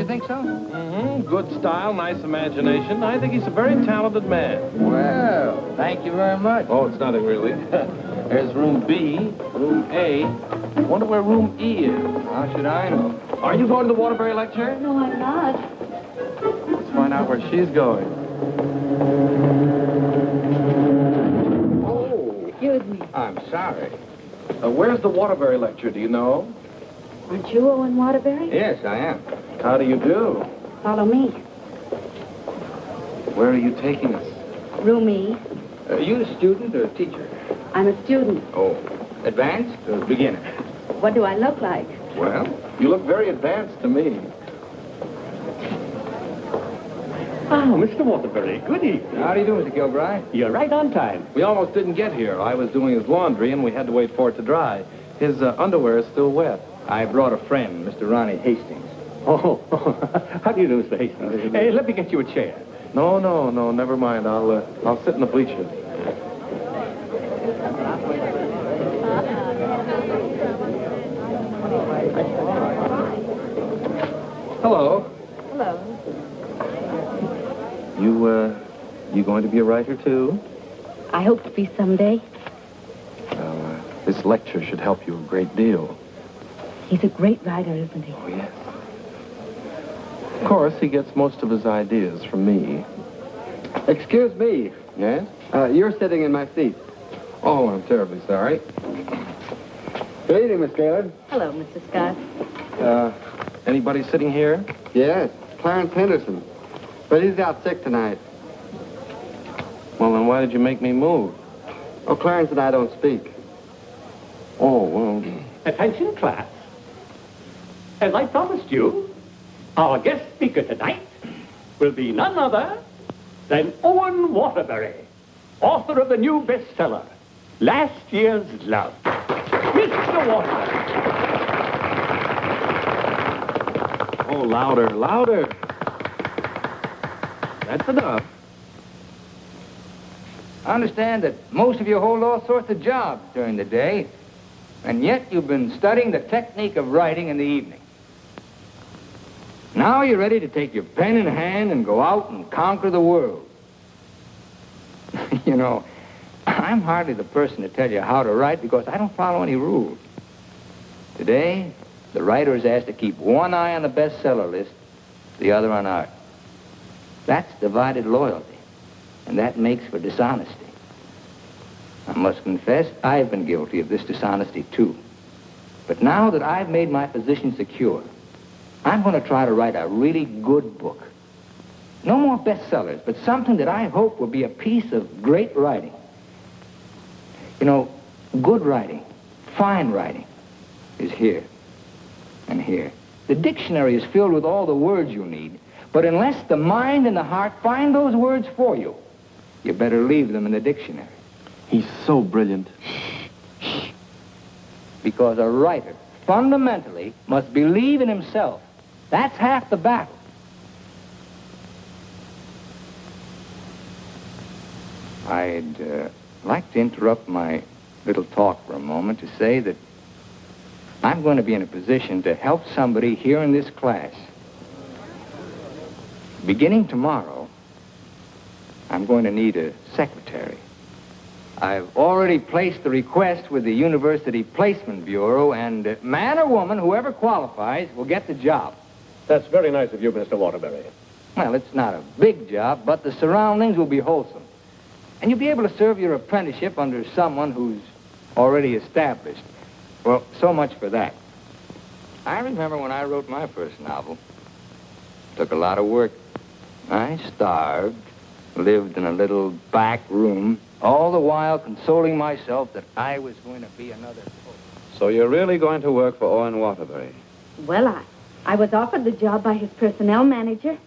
think so? Mm-hmm. Good style, nice imagination. I think he's a very talented man. Well, thank you very much. Oh, it's nothing really. There's room B, room A. Wonder where room E is. How should I know? Are you going to the Waterbury lecture? No, I'm not. Let's find out where she's going. Oh, Excuse me. I'm sorry. Where's the Waterbury lecture, do you know? Aren't you Owen Waterbury? Yes, I am. How do you do? Follow me. Where are you taking us? Room E. Are you a student or a teacher? I'm a student. Oh, advanced or beginner? What do I look like? Well, You look very advanced to me. Oh, Mr. Waterbury, good evening. how do you do, Mr. Kilbride? You're right on time. We almost didn't get here. I was doing his laundry, and we had to wait for it to dry. His underwear is still wet. I brought a friend, Mr. Ronnie Hastings. Oh, how do you do, Mr. Hastings? Hey, let me get you a chair. No, never mind. I'll sit in the bleachers. Hello. Hello. You going to be a writer, too? I hope to be someday. Well, this lecture should help you a great deal. He's a great writer, isn't he? Oh, yes. Of course, he gets most of his ideas from me. Excuse me. Yes? You're sitting in my seat. Oh, I'm terribly sorry. Good evening, Miss Gaylord. Hello, Mr. Scott. Anybody sitting here? Yes, Clarence Henderson. But he's out sick tonight. Well, then why did you make me move? Oh, Clarence and I don't speak. Oh, well... Attention, class. As I promised you, our guest speaker tonight will be none other than Owen Waterbury, author of the new bestseller, Last Year's Love. Mr. Waterbury. Oh, louder, louder. That's enough. I understand that most of you hold all sorts of jobs during the day, and yet you've been studying the technique of writing in the evening. Now you're ready to take your pen in hand and go out and conquer the world. You know, I'm hardly the person to tell you how to write because I don't follow any rules. Today, the writer is asked to keep one eye on the bestseller list, the other on art. That's divided loyalty, and that makes for dishonesty. I must confess, I've been guilty of this dishonesty, too. But now that I've made my position secure, I'm going to try to write a really good book. No more bestsellers, but something that I hope will be a piece of great writing. You know, good writing, fine writing, is here and here. The dictionary is filled with all the words you need, but unless the mind and the heart find those words for you, you better leave them in the dictionary. He's so brilliant. Because a writer, fundamentally, must believe in himself. That's half the battle. I'd like to interrupt my little talk for a moment to say that I'm going to be in a position to help somebody here in this class. Beginning tomorrow, I'm going to need a secretary. I've already placed the request with the University Placement Bureau, and man or woman, whoever qualifies, will get the job. That's very nice of you, Mr. Waterbury. Well, it's not a big job, but the surroundings will be wholesome. And you'll be able to serve your apprenticeship under someone who's already established. Well, so much for that. I remember when I wrote my first novel. It took a lot of work. I starved, lived in a little back room, all the while consoling myself that I was going to be another poet. So you're really going to work for Owen Waterbury? Well, I was offered the job by his personnel manager.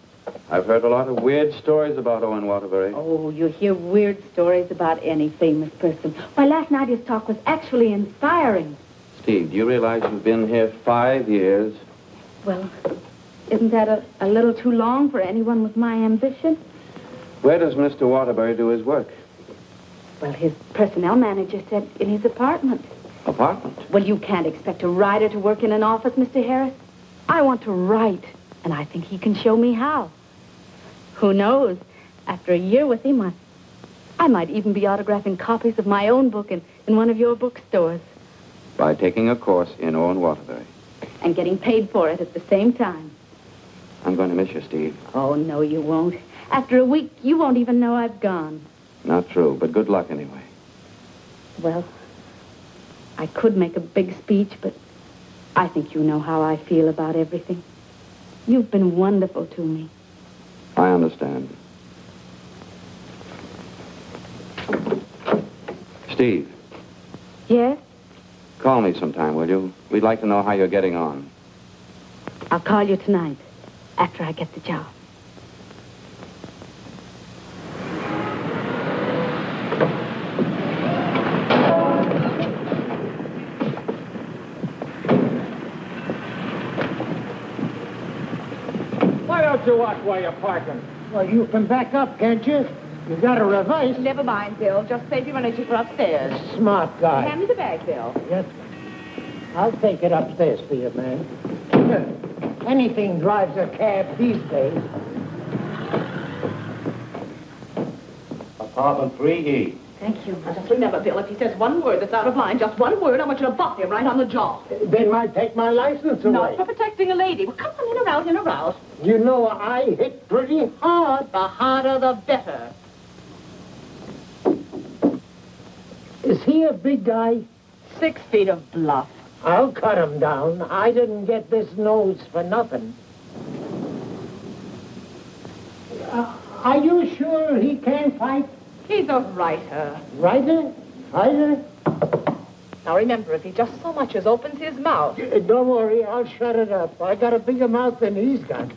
I've heard a lot of weird stories about Owen Waterbury. Oh, you hear weird stories about any famous person. Why, last night his talk was actually inspiring. Steve, do you realize you've been here 5 years? Well, isn't that a little too long for anyone with my ambition? Where does Mr. Waterbury do his work? Well, his personnel manager said in his apartment. Apartment? Well, you can't expect a writer to work in an office, Mr. Harris. I want to write. And I think he can show me how. Who knows? After a year with him, I might even be autographing copies of my own book in one of your bookstores. By taking a course in Owen Waterbury. And getting paid for it at the same time. I'm going to miss you, Steve. Oh, no, you won't. After a week, you won't even know I've gone. Not true, but good luck anyway. Well, I could make a big speech, but I think you know how I feel about everything. You've been wonderful to me. I understand. Steve, Yes? call me sometime, will you? We'd like to know how you're getting on. I'll call you tonight, after I get the job. Why don't you watch while you're parking? Well, you can back up, can't you? You got to reverse. Never mind, Bill. Just save your energy for upstairs. Smart guy. Hand me the bag, Bill. Yes. I'll take it upstairs for you, man. Anything drives a cab these days. Apartment 3E. Thank you. Now, just remember, Bill, if he says one word that's out of line, just one word, I want you to bop him right on the jaw. They might take my license away. Not for protecting a lady. Well, come on, in or out. You know, I hit pretty hard. The harder, the better. Is he a big guy? 6 feet of bluff. I'll cut him down. I didn't get this nose for nothing. Are you sure he can fight? He's a writer. Writer? Fighter? Now, remember, if he just so much as opens his mouth. Don't worry, I'll shut it up. I got a bigger mouth than he's got.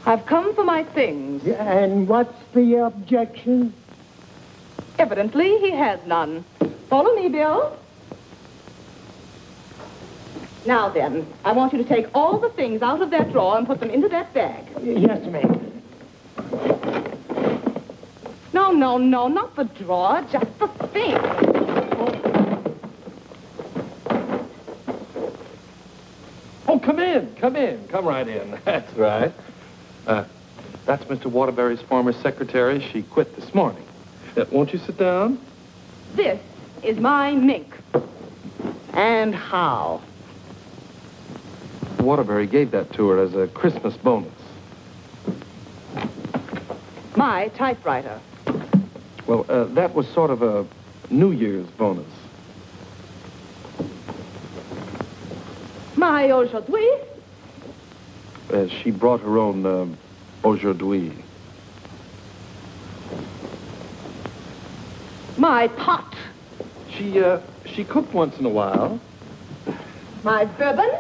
I've come for my things. And what's the objection? Evidently, he has none. Follow me, Bill. Now then, I want you to take all the things out of that drawer and put them into that bag. Yes, ma'am. No, not the drawer, just the thing. Oh, come in. Come right in. That's right. That's Mr. Waterbury's former secretary. She quit this morning. Won't you sit down? This is my mink. And how? Waterbury gave that to her as a Christmas bonus. My typewriter. Well, that was sort of a New Year's bonus. My aujourd'hui. She brought her own aujourd'hui. My pot. She cooked once in a while. My bourbon.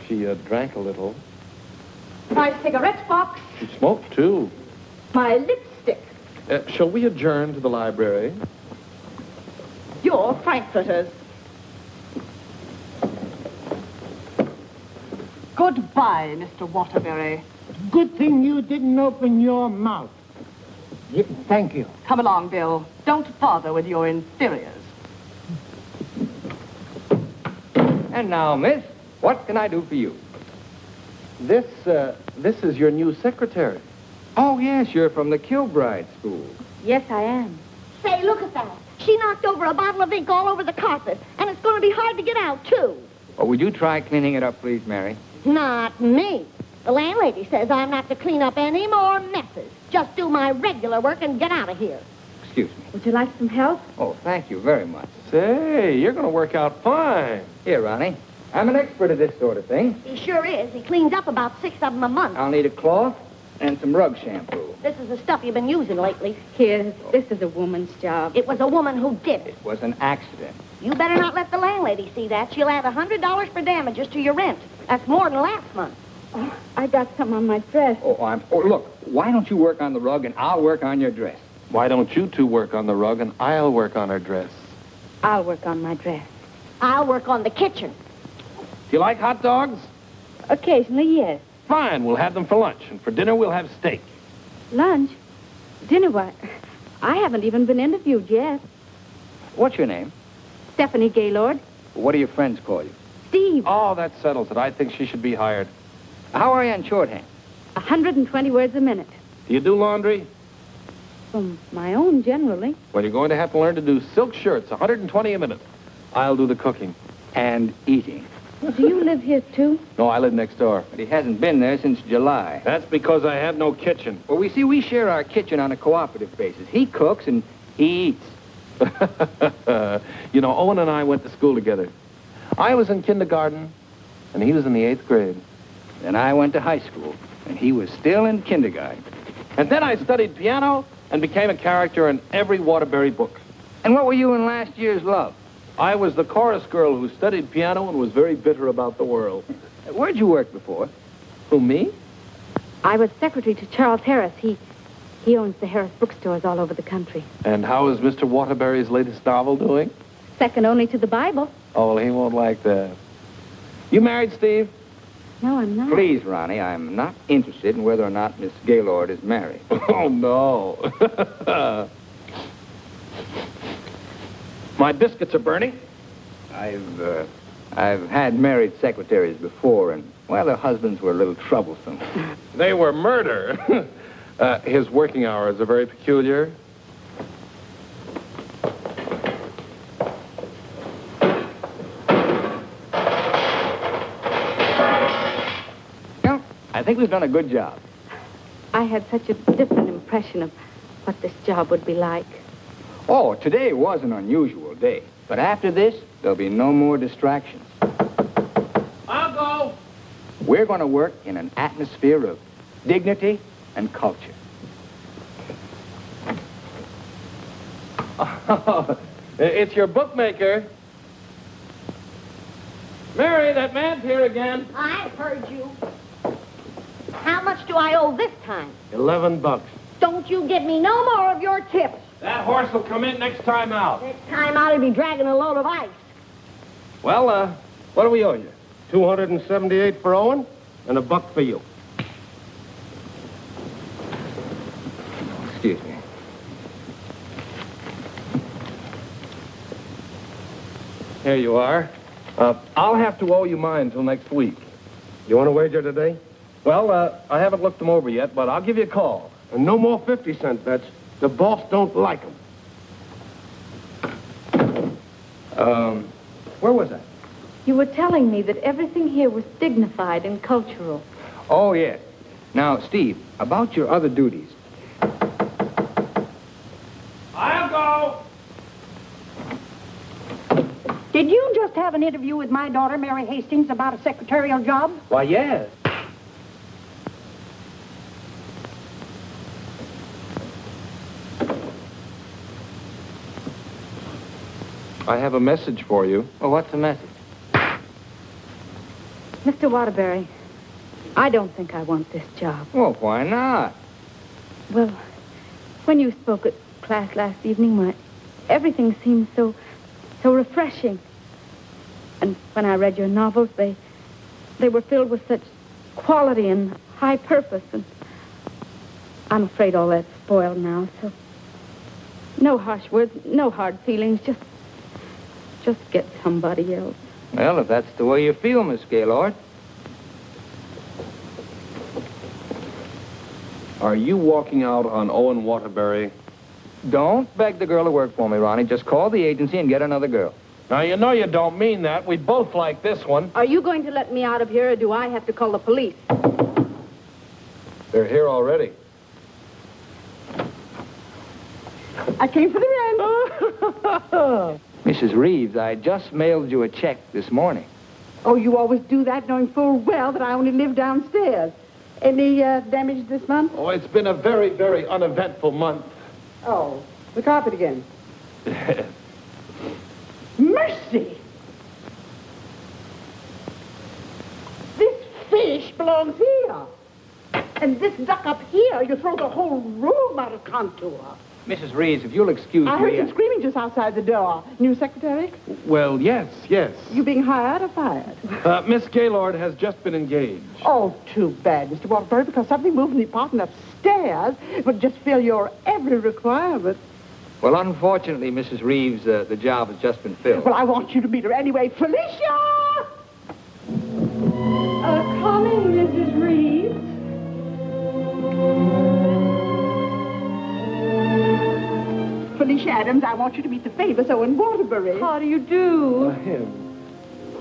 She drank a little. My cigarette box. She smoked, too. My lipstick. Shall we adjourn to the library? Your frankfurters. Goodbye, Mr. Waterbury. Good thing you didn't open your mouth. Thank you. Come along, Bill. Don't bother with your inferiors. And now, miss, what can I do for you? This is your new secretary. Oh, yes, you're from the Kilbride School. Yes, I am. Say, look at that. She knocked over a bottle of ink all over the carpet, and it's going to be hard to get out, too. Oh, would you try cleaning it up, please, Mary? Not me. The landlady says I'm not to clean up any more messes. Just do my regular work and get out of here. Excuse me. Would you like some help? Oh, thank you very much. Say, you're going to work out fine. Here, Ronnie. I'm an expert at this sort of thing. He sure is. He cleans up about 6 of them a month. I'll need a cloth and some rug shampoo. This is the stuff you've been using lately. Here, this is a woman's job. It was a woman who did it. It was an accident. You better not let the landlady see that. She'll add $100 for damages to your rent. That's more than last month. Oh, I got some on my dress. Oh, look, why don't you work on the rug and I'll work on your dress? Why don't you two work on the rug and I'll work on her dress? I'll work on my dress. I'll work on the kitchen. Do you like hot dogs? Occasionally, yes. Fine, we'll have them for lunch. And for dinner, we'll have steak. Lunch? Dinner, what? I haven't even been interviewed yet. What's your name? Stephanie Gaylord. What do your friends call you? Steve. Oh, that settles it. I think she should be hired. How are you on shorthand? 120 words a minute. Do you do laundry? From my own, generally. Well, you're going to have to learn to do silk shirts, 120 a minute. I'll do the cooking. And eating. Do you live here, too? No, I live next door. But he hasn't been there since July. That's because I have no kitchen. Well, we share our kitchen on a cooperative basis. He cooks and he eats. You know, Owen and I went to school together. I was in kindergarten, and he was in the 8th grade. Then I went to high school, and he was still in kindergarten. And then I studied piano and became a character in every Waterbury book. And what were you in last year's Love? I was the chorus girl who studied piano and was very bitter about the world. Where'd you work before? Who, me? I was secretary to Charles Harris. He owns the Harris bookstores all over the country. And how is Mr. Waterbury's latest novel doing? Second only to the Bible. Oh, well, he won't like that. You married, Steve? No, I'm not. Please, Ronnie, I'm not interested in whether or not Miss Gaylord is married. Oh, no. My biscuits are burning. I've had married secretaries before, and, well, their husbands were a little troublesome. They were murder. His working hours are very peculiar. Well, I think we've done a good job. I had such a different impression of what this job would be like. Oh, today was an unusual day. But after this, there'll be no more distractions. I'll go. We're going to work in an atmosphere of dignity and culture. It's your bookmaker. Mary, that man's here again. I heard you. How much do I owe this time? $11. Don't you give me no more of your tips. That horse will come in next time out. Next time out, he'll be dragging a load of ice. Well, what do we owe you? $278 for Owen and $1 for you. Excuse me. Here you are. I'll have to owe you mine till next week. You want to wager today? Well, I haven't looked them over yet, but I'll give you a call. And no more 50-cent bets. The boss don't like them. Where was I? You were telling me that everything here was dignified and cultural. Oh, yes. Now, Steve, about your other duties. I'll go. Did you just have an interview with my daughter, Mary Hastings, about a secretarial job? Why, yes. I have a message for you. Well, what's the message? Mr. Waterbury, I don't think I want this job. Well, why not? Well, when you spoke at class last evening, everything seemed so refreshing. And when I read your novels, they were filled with such quality and high purpose. And I'm afraid all that's spoiled now, so no harsh words, no hard feelings, just get somebody else. Well, if that's the way you feel, Miss Gaylord. Are you walking out on Owen Waterbury? Don't beg the girl to work for me, Ronnie. Just call the agency and get another girl. Now, you know you don't mean that. We both like this one. Are you going to let me out of here, or do I have to call the police? They're here already. I came for the rent. Mrs. Reeves, I just mailed you a check this morning. Oh, you always do that, knowing full well that I only live downstairs. Any damage this month? Oh, it's been a very, very uneventful month. Oh, the carpet again. Mercy! This fish belongs here. And this duck up here, you throw the whole room out of contour. Mrs. Reeves, if you'll excuse I heard me... some screaming just outside the door. New secretary? Well, yes. You being hired or fired? Miss Gaylord has just been engaged. Oh, too bad, Mr. Waterbury, because something moved in the apartment upstairs would just fill your every requirement. Well, unfortunately, Mrs. Reeves, the job has just been filled. Well, I want you to meet her anyway. Felicia! Coming, Mrs. Reeves. Felicia Adams. I want you to meet the famous Owen Waterbury. How do you do? Him.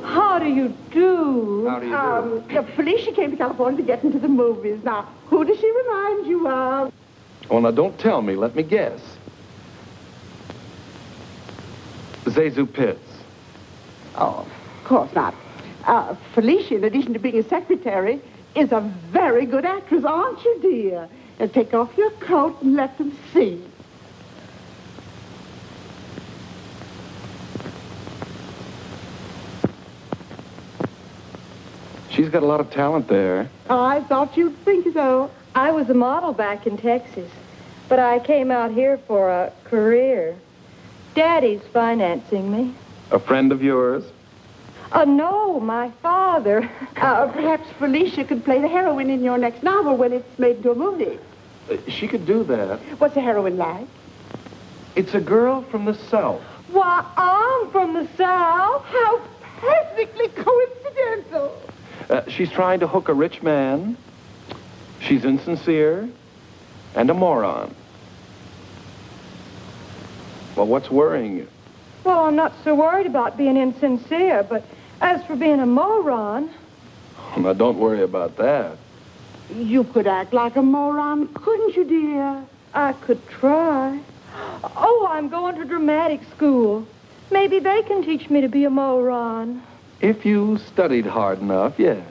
How do you do? How do you do? Felicia came to California to get into the movies. Now, who does she remind you of? Oh, now, don't tell me. Let me guess. Zazu Pitts. Oh, of course not. Felicia, in addition to being a secretary, is a very good actress, aren't you, dear? Now, take off your coat and let them see. She's got a lot of talent there. I thought you'd think so. I was a model back in Texas, but I came out here for a career. Daddy's financing me. A friend of yours? No, my father. Perhaps Felicia could play the heroine in your next novel when it's made into a movie. She could do that. What's the heroine like? It's a girl from the South. Why, I'm from the South. How perfectly coincidental. She's trying to hook a rich man. She's insincere and a moron. Well, what's worrying you? Well, I'm not so worried about being insincere, but as for being a moron... Now, don't worry about that. You could act like a moron, couldn't you, dear? I could try. Oh, I'm going to dramatic school. Maybe they can teach me to be a moron. If you studied hard enough, yes.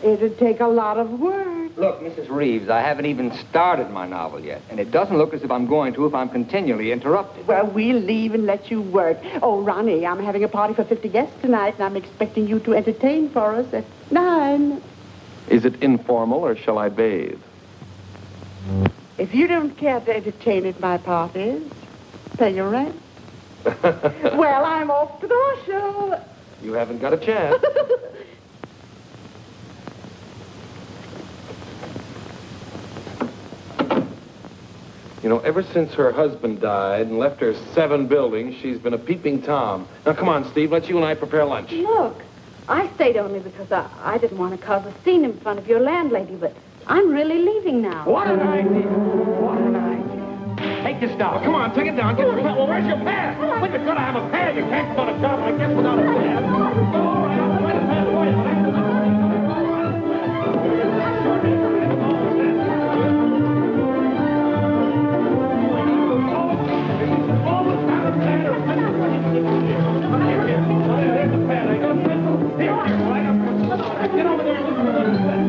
It'd take a lot of work. Look, Mrs. Reeves, I haven't even started my novel yet, and it doesn't look as if I'm going to if I'm continually interrupted. Well, we'll leave and let you work. Oh, Ronnie, I'm having a party for 50 guests tonight, and I'm expecting you to entertain for us at 9. Is it informal, or shall I bathe? If you don't care to entertain at my parties, pay your rent. Well, I'm off to the horse show. You haven't got a chance. You know, ever since her husband died and left her 7 buildings, she's been a peeping Tom. Now, come on, Steve, let's you and I prepare lunch. Look, I stayed only because I didn't want to cause a scene in front of your landlady, but I'm really leaving now. What an idea! What an idea! Take this down. Come on, take it down. Get the pen. Well, where's your pen? When you're going to have a pen, you can't start a job like this without a pen. All right, I'll find a pen for you, but get over there and look for the pen.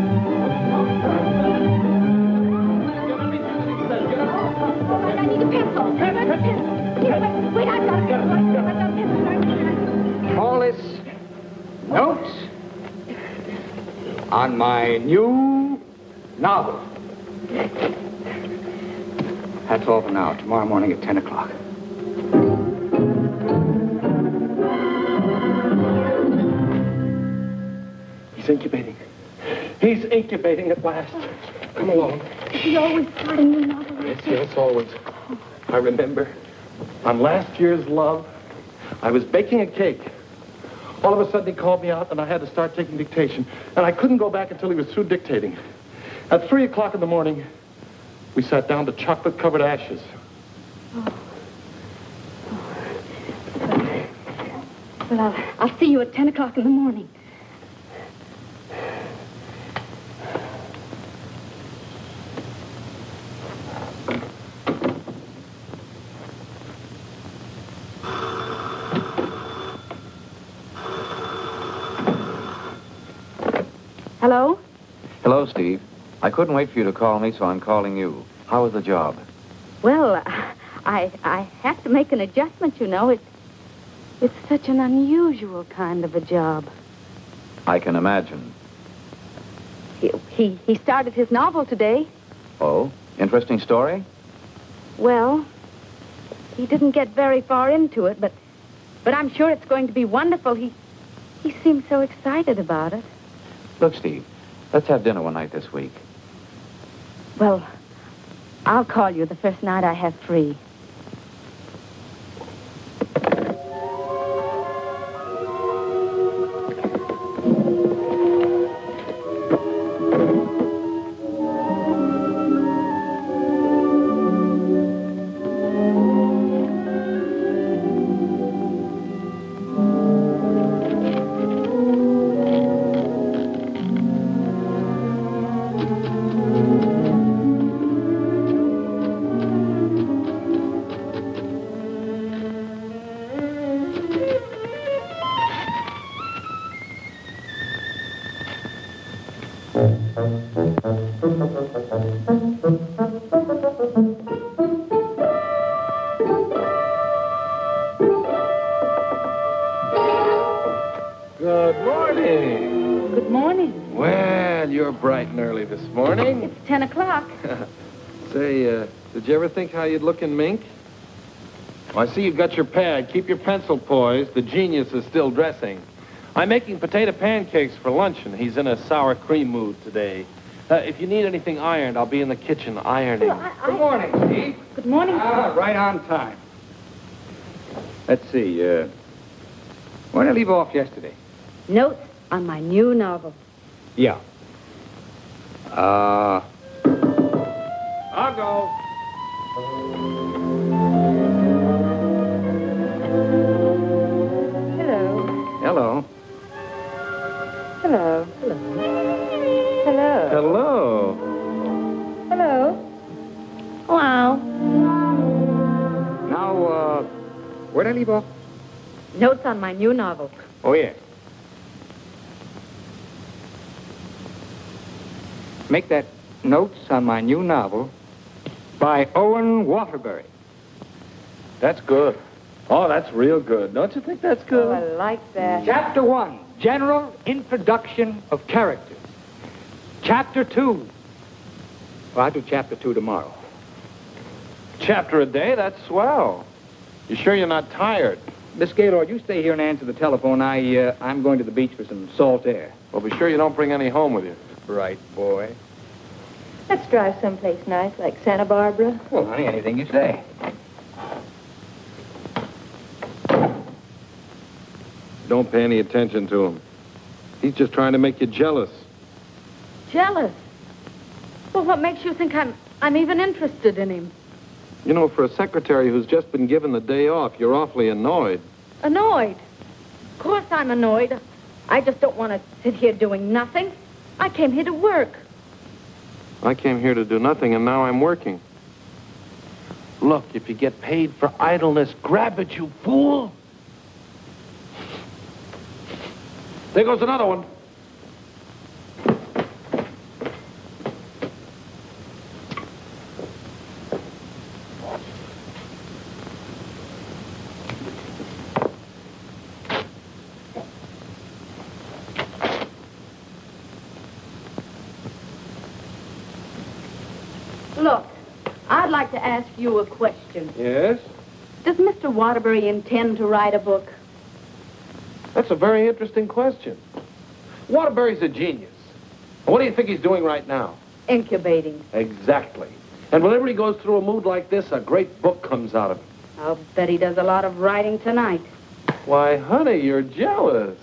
I need a pencil. Wait, I've got a pencil. All this notes on my new novel. That's all for now. Tomorrow morning at 10 o'clock. He's incubating. He's incubating at last. Come along. Does he always start a new novel? Yes, always. I remember on last year's Love, I was baking a cake. All of a sudden, he called me out, and I had to start taking dictation. And I couldn't go back until he was through dictating. At 3 o'clock in the morning, we sat down to chocolate-covered ashes. Well, I'll see you at 10 o'clock in the morning. Hello? Hello, Steve. I couldn't wait for you to call me, so I'm calling you. How was the job? Well, I have to make an adjustment, you know. It's such an unusual kind of a job. I can imagine. He started his novel today. Oh, interesting story? Well, he didn't get very far into it, but I'm sure it's going to be wonderful. He seemed so excited about it. Look, Steve, let's have dinner one night this week. Well, I'll call you the first night I have free. morning. Good morning. Well, you're bright and early this morning. It's 10 o'clock. Say, did you ever think how you'd look in mink? Well, I see you've got your pad. Keep your pencil poised. The genius is still dressing. I'm making potato pancakes for luncheon. He's in a sour cream mood today. If you need anything ironed, I'll be in the kitchen ironing. Good morning, Steve. Good morning. Right on time. Let's see, where did I leave off yesterday? Notes on my new novel. Yeah. I'll go. Hello. Hello. Hello. Hello. Hello. Hello. Hello. Hello. Now, where did I leave off? Notes on my new novel. Oh, yeah. Make that notes on my new novel by Owen Waterbury. That's good. Oh, that's real good. Don't you think that's good? Oh, I like that. Chapter 1, General Introduction of Characters. Chapter 2. Well, I'll do Chapter 2 tomorrow. Chapter a day? That's swell. You sure you're not tired? Miss Gaylord, you stay here and answer the telephone. I'm going to the beach for some salt air. Well, be sure you don't bring any home with you. Right, boy. Let's drive someplace nice, like Santa Barbara. Well, honey, anything you say. Don't pay any attention to him. He's just trying to make you jealous. Jealous? Well, what makes you think I'm even interested in him? You know, for a secretary who's just been given the day off, you're awfully annoyed. Annoyed? Of course I'm annoyed. I just don't want to sit here doing nothing. I came here to work. I came here to do nothing, and now I'm working. Look, if you get paid for idleness, grab it, you fool! There goes another one. Look, I'd like to ask you a question. Yes? Does Mr. Waterbury intend to write a book? That's a very interesting question. Waterbury's a genius. What do you think he's doing right now? Incubating. Exactly. And whenever he goes through a mood like this, a great book comes out of it. I'll bet he does a lot of writing tonight. Why, honey, you're jealous.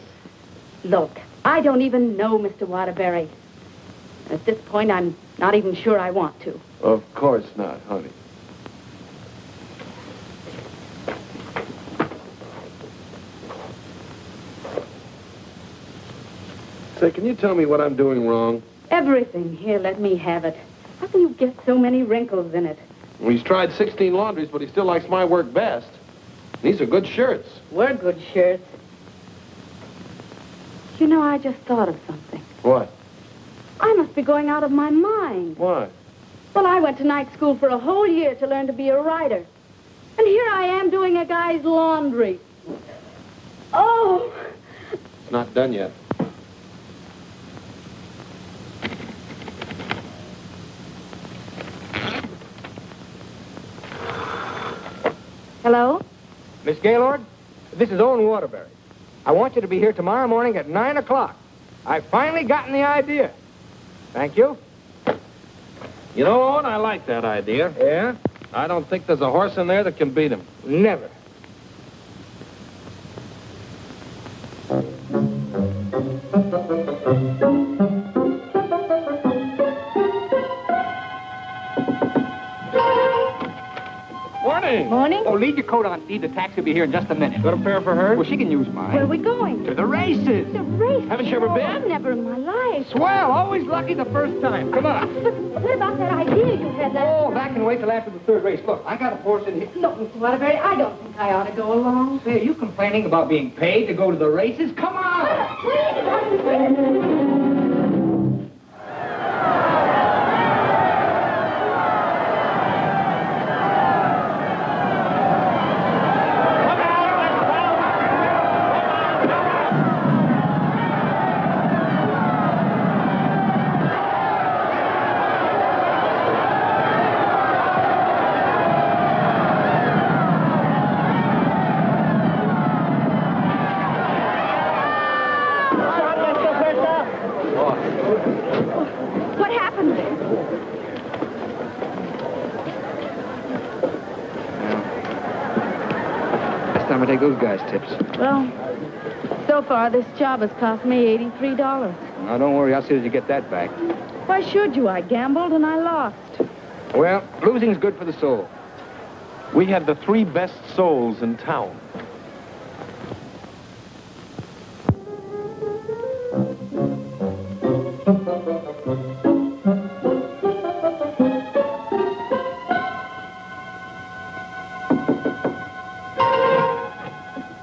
Look, I don't even know Mr. Waterbury. At this point, I'm not even sure I want to. Of course not, honey. Say, can you tell me what I'm doing wrong? Everything. Here, let me have it. How can you get so many wrinkles in it? Well, he's tried 16 laundries, but he still likes my work best. These are good shirts. We're good shirts. You know, I just thought of something. What? I must be going out of my mind. Why? Well, I went to night school for a whole year to learn to be a writer. And here I am doing a guy's laundry. Oh! It's not done yet. Hello? Miss Gaylord, this is Owen Waterbury. I want you to be here tomorrow morning at 9 o'clock. I've finally gotten the idea. Thank you. You know, Owen, I like that idea. Yeah? I don't think there's a horse in there that can beat him. Never. Morning. Morning? Oh, leave your coat on, Steve. The taxi will be here in just a minute. Got a pair for her? Well, she can use mine. Where are we going? To the races. The race. Haven't you ever been? I've never in my life. Swell. Always lucky the first time. Come on. But what about that idea you had last Oh, that can wait till after the third race. Look, I got a horse in here. Look, Mr. Waterbury, I don't think I ought to go along. Say, are you complaining about being paid to go to the races? Come on! time I take those guys' tips. Well, so far this job has cost me $83. Now, don't worry. I'll see that you get that back. Why should you? I gambled and I lost. Well, losing's good for the soul. We had the 3 best souls in town.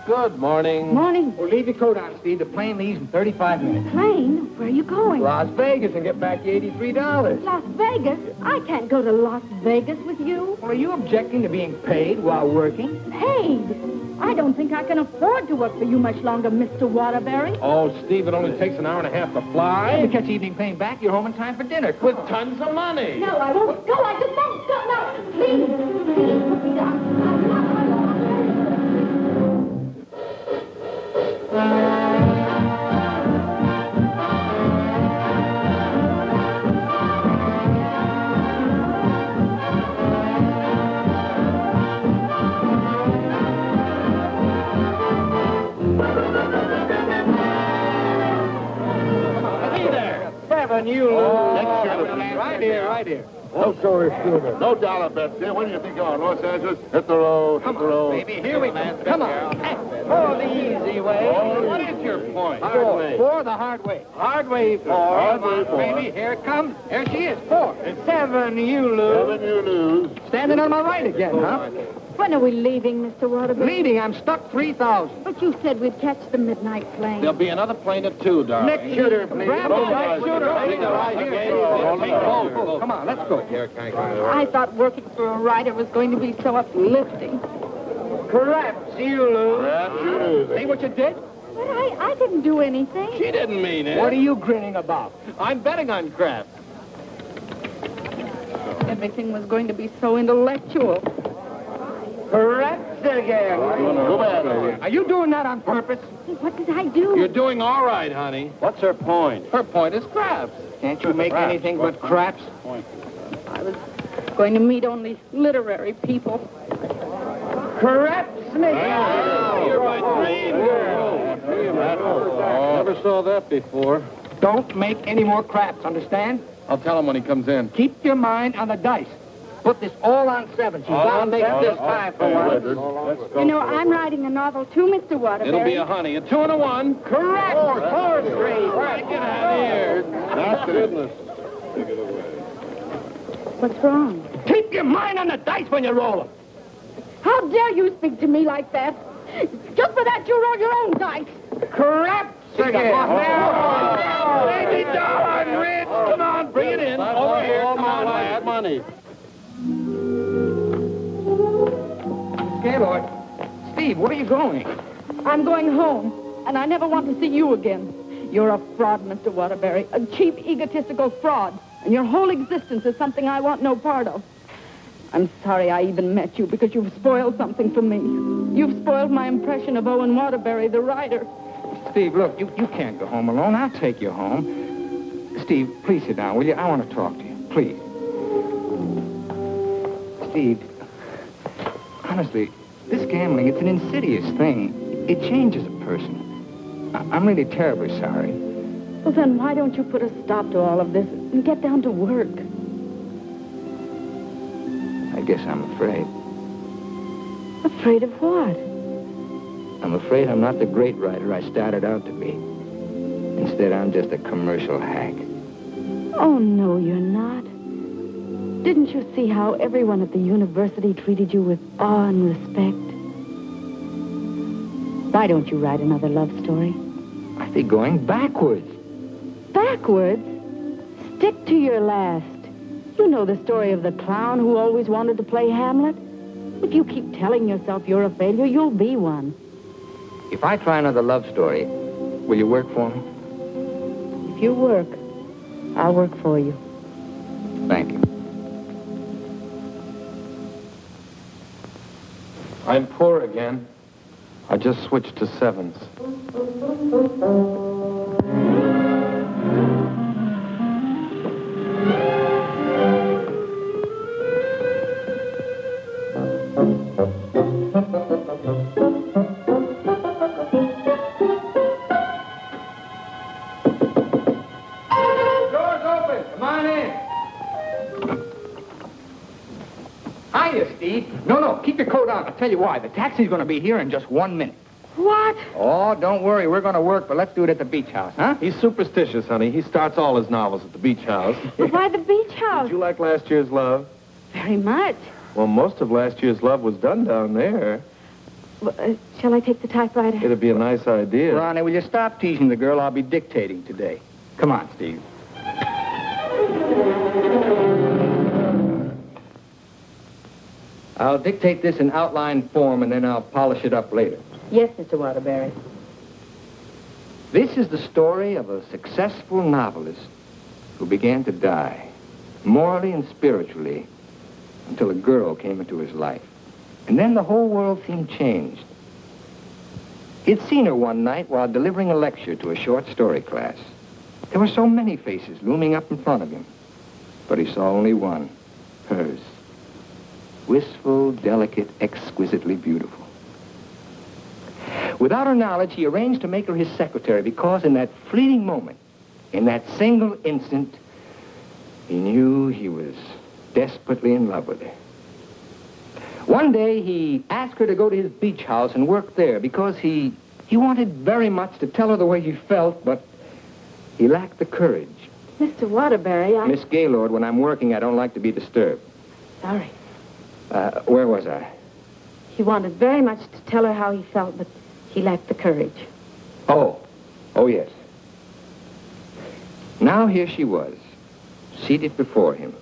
Good morning. Morning. Well, leave your coat on, Steve. The plane leaves in 35 minutes. Plane? Where are you going? Las Vegas and get back your $83. Las Vegas? I can't go to Las Vegas with you. Well, are you objecting to being paid while working? Paid? I don't think I can afford to work for you much longer, Mr. Waterbury. Oh, Steve, it only takes an hour and a half to fly. If you catch the evening plane back, you're home in time for dinner. With tons of money. No, I won't go. I just won't go. No, please. Please put me down. I'm not going to. You Next year, right here. No dollar bets here. Where do you think you're going? Los Angeles? Hit the road. Hit the road. Baby, here we go. Come on. Oh, the easy way. What is your point? Four the hard way. Hard way, 4. Hard way, 4. Baby, here it comes. Here she is. 4. 7, you lose. 7, you lose. Standing on my right again, huh? When are we leaving, Mr. Waterbury? Leading, I'm stuck 3,000. But you said we'd catch the midnight plane. There'll be another plane at 2, darling. Next shooter, please. Grab the right shooter. Right here. Come on, let's go. I thought working for a writer was going to be so uplifting. Perhaps you lose. Perhaps you lose. See what you did? But I didn't do anything. She didn't mean it. What are you grinning about? I'm betting on crap. Everything was going to be so intellectual. Perhaps again. Go back. Are you doing that on purpose? What did I do? You're doing all right, honey. What's her point? Her point is craps. Can't you make anything but craps? I was going to meet only literary people. Craps, Smith. You're my dream girl. Never saw that before. Don't make any more craps, understand? I'll tell him when he comes in. Keep your mind on the dice. Put this all on 7. She's bound to make this 5 for one. You know, I'm writing a novel too, Mr. Waterbury. It'll be a honey. A 2 and a 1. Correct. 4 straight. Get out of here. That's goodness. What's wrong? Keep your mind on the dice when you roll them. How dare you speak to me like that? Just for that, you roll your own dice. Craps again. Baby darling, Rich. Come on, bring it in. Over here. Come on, lad. Money. Gaylord. Steve, where are you going? I'm going home, and I never want to see you again. You're a fraud, Mr. Waterbury, a cheap, egotistical fraud, and your whole existence is something I want no part of. I'm sorry I even met you because you've spoiled something for me. You've spoiled my impression of Owen Waterbury, the writer. Steve, look, you can't go home alone. I'll take you home. Steve, please sit down, will you? I want to talk to you. Please. Steve, honestly, this gambling, it's an insidious thing. It changes a person. I'm really terribly sorry. Well, then why don't you put a stop to all of this and get down to work? I guess I'm afraid. Afraid of what? I'm afraid I'm not the great writer I started out to be. Instead, I'm just a commercial hack. Oh, no, you're not. Didn't you see how everyone at the university treated you with awe and respect? Why don't you write another love story? I think going backwards. Backwards? Stick to your last. You know the story of the clown who always wanted to play Hamlet? If you keep telling yourself you're a failure, you'll be one. If I try another love story, will you work for me? If you work, I'll work for you. Thank you. I'm poor again. I just switched to 7s. Hiya, Steve. No, keep your coat on. I'll tell you why. The taxi's going to be here in just 1 minute. What? Oh, don't worry. We're going to work, but let's do it at the beach house, huh? He's superstitious, honey. He starts all his novels at the beach house. But why the beach house? Did you like last year's Love? Very much. Well, most of last year's Love was done down there. Well, shall I take the typewriter? It'd be a nice idea. Ronnie, will you stop teasing the girl? I'll be dictating today. Come on, Steve. I'll dictate this in outline form, and then I'll polish it up later. Yes, Mr. Waterbury. This is the story of a successful novelist who began to die, morally and spiritually, until a girl came into his life. And then the whole world seemed changed. He'd seen her one night while delivering a lecture to a short story class. There were so many faces looming up in front of him, but he saw only one, hers. Wistful, delicate, exquisitely beautiful. Without her knowledge, he arranged to make her his secretary because in that fleeting moment, in that single instant, he knew he was desperately in love with her. One day, he asked her to go to his beach house and work there because he wanted very much to tell her the way he felt, but he lacked the courage. Mr. Waterbury, Miss Gaylord, when I'm working, I don't like to be disturbed. Sorry. Where was I? He wanted very much to tell her how he felt, but he lacked the courage. Oh, yes. Now here she was, seated before him,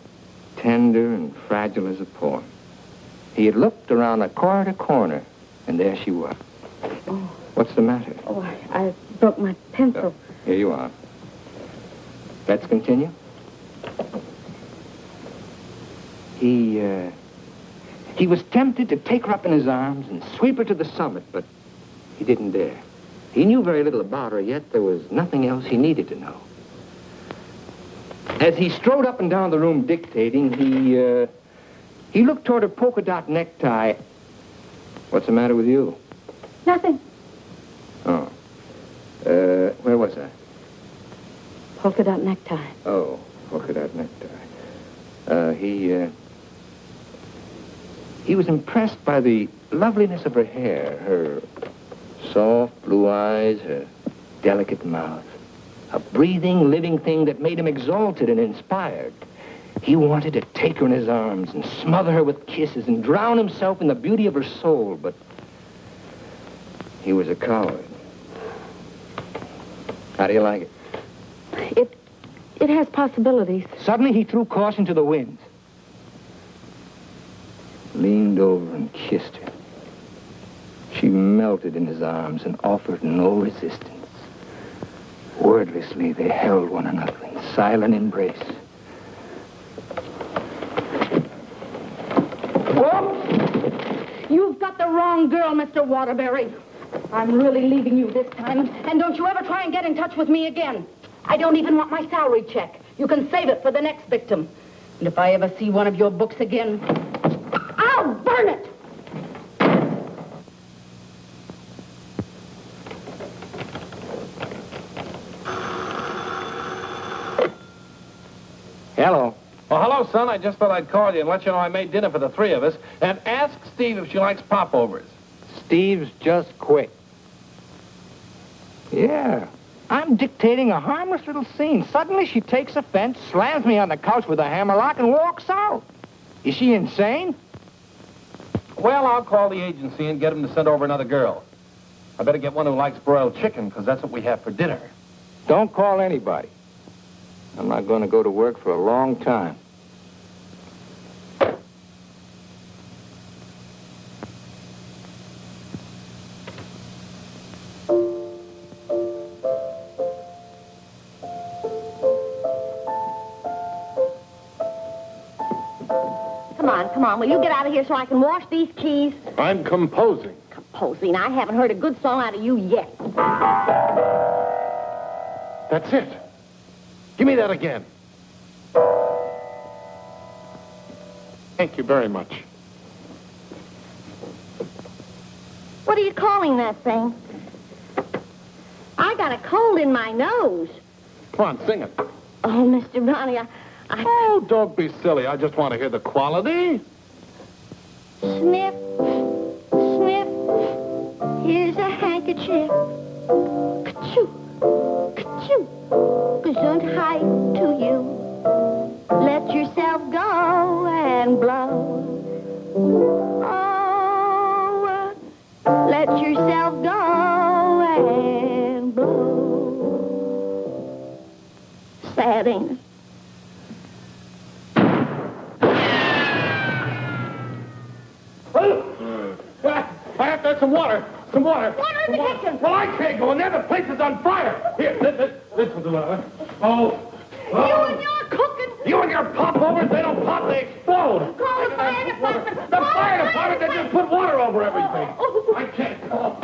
tender and fragile as a poem. He had looked around a corner to corner, and there she was. Oh. What's the matter? Oh, I broke my pencil. Here you are. Let's continue. He was tempted to take her up in his arms and sweep her to the summit, but he didn't dare. He knew very little about her, yet there was nothing else he needed to know. As he strode up and down the room dictating, he looked toward her polka dot necktie. What's the matter with you? Nothing. Oh. Where was I? Polka dot necktie. Oh, polka dot necktie. He was impressed by the loveliness of her hair, her soft blue eyes, her delicate mouth. A breathing, living thing that made him exalted and inspired. He wanted to take her in his arms and smother her with kisses and drown himself in the beauty of her soul, but he was a coward. How do you like it? It has possibilities. Suddenly he threw caution to the winds. Leaned over and kissed her. She melted in his arms and offered no resistance. Wordlessly, they held one another in silent embrace. Whoa! You've got the wrong girl, Mr. Waterbury. I'm really leaving you this time, and don't you ever try and get in touch with me again. I don't even want my salary check. You can save it for the next victim. And if I ever see one of your books again, I'll burn it! Hello. Oh, hello, son. I just thought I'd call you and let you know I made dinner for the three of us. And ask Steve if she likes popovers. Steve's just quit. Yeah. I'm dictating a harmless little scene. Suddenly she takes offense, slams me on the couch with a hammerlock, and walks out. Is she insane? Well, I'll call the agency and get them to send over another girl. I better get one who likes broiled chicken, because that's what we have for dinner. Don't call anybody. I'm not going to go to work for a long time. Come on, will you get out of here so I can wash these keys? I'm composing. Composing? I haven't heard a good song out of you yet. That's it. Give me that again. Thank you very much. What are you calling that thing? I got a cold in my nose. Come on, sing it. Oh, Mr. Ronnie, Oh, don't be silly. I just want to hear the quality. Sniff, sniff, here's a handkerchief. Ka-choo, ka-choo, gesundheit to you. Let yourself go and blow. Oh, let yourself go and blow. Sad, ain't it? I have to have some water. Some water. Water in the kitchen. Well, I can't go in there. The place is on fire. Here, this one's a little. Oh. You and your cooking. You and your popovers, they don't pop, they explode. Call the fire department. The fire department, they just put water over everything. Oh. I can't. Oh.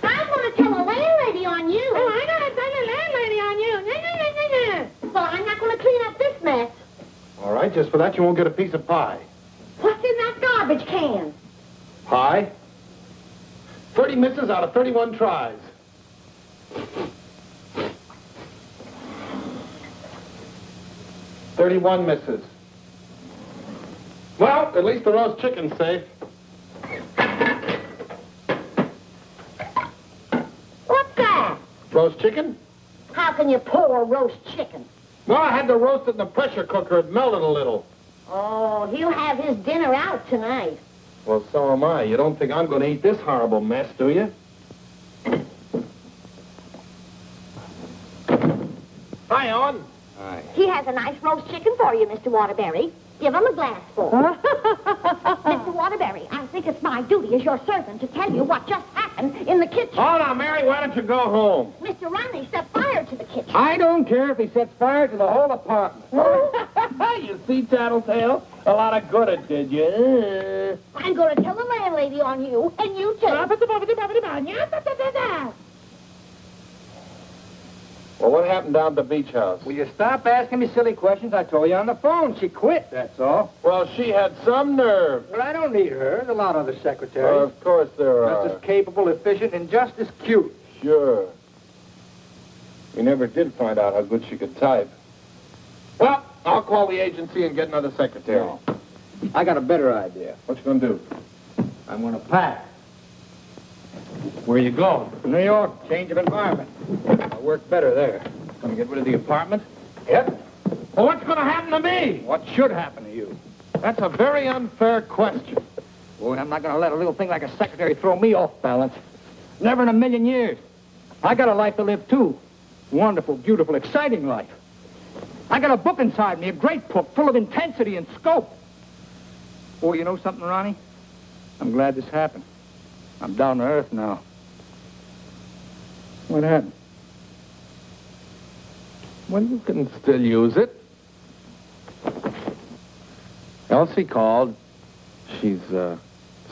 I'm going to tell a landlady on you. Oh, I'm going to tell a landlady on you. Well, I'm not going to clean up this mess. All right, just for that, you won't get a piece of pie. What's in that garbage can? Pie? 30 misses out of 31 tries. $31 misses. Well, at least the roast chicken's safe. What's that? Roast chicken? How can you pour roast chicken? Well, I had to roast it in the pressure cooker. It melted a little. Oh, he'll have his dinner out tonight. Well, so am I. You don't think I'm going to eat this horrible mess, do you? Hi, Owen. Hi. He has a nice roast chicken for you, Mr. Waterbury. Give him a glassful. Mr. Waterbury, I think it's my duty as your servant to tell you what just happened in the kitchen. Oh, now, Mary, why don't you go home? Mr. Ronley set fire to the kitchen. I don't care if he sets fire to the whole apartment. You see, Tattletale? A lot of good it did you. I'm going to tell the landlady on you, and you too. Well, what happened down at the beach house? Will you stop asking me silly questions? I told you on the phone. She quit, that's all. Well, she had some nerve. Well, I don't need her. There's a lot of other secretaries. Of course there are. Just as capable, efficient, and just as cute. Sure. We never did find out how good she could type. Well, I'll call the agency and get another secretary. No. I got a better idea. What you gonna do? I'm going to pack. Where you going? New York, change of environment. I'll work better there. Gonna get rid of the apartment? Yep. Well, what's gonna happen to me? What should happen to you? That's a very unfair question. Boy, I'm not going to let a little thing like a secretary throw me off balance. Never in a million years. I got a life to live, too. Wonderful, beautiful, exciting life. I got a book inside me, a great book, full of intensity and scope. Boy, you know something, Ronnie? I'm glad this happened. I'm down to earth now. What happened? Well, you can still use it. Elsie called. She's,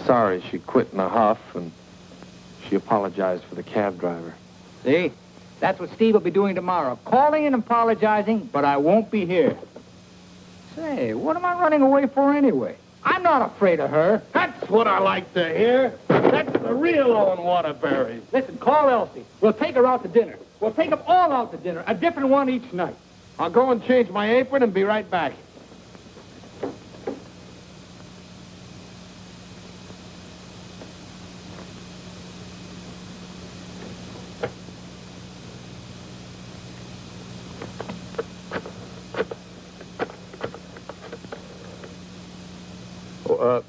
sorry she quit in a huff, and she apologized for the cab driver. See? That's what Steve will be doing tomorrow. Calling and apologizing, but I won't be here. Say, what am I running away for anyway? I'm not afraid of her. That's what I like to hear. That's the real Owen Waterbury. Listen, call Elsie. We'll take her out to dinner. We'll take them all out to dinner, a different one each night. I'll go and change my apron and be right back.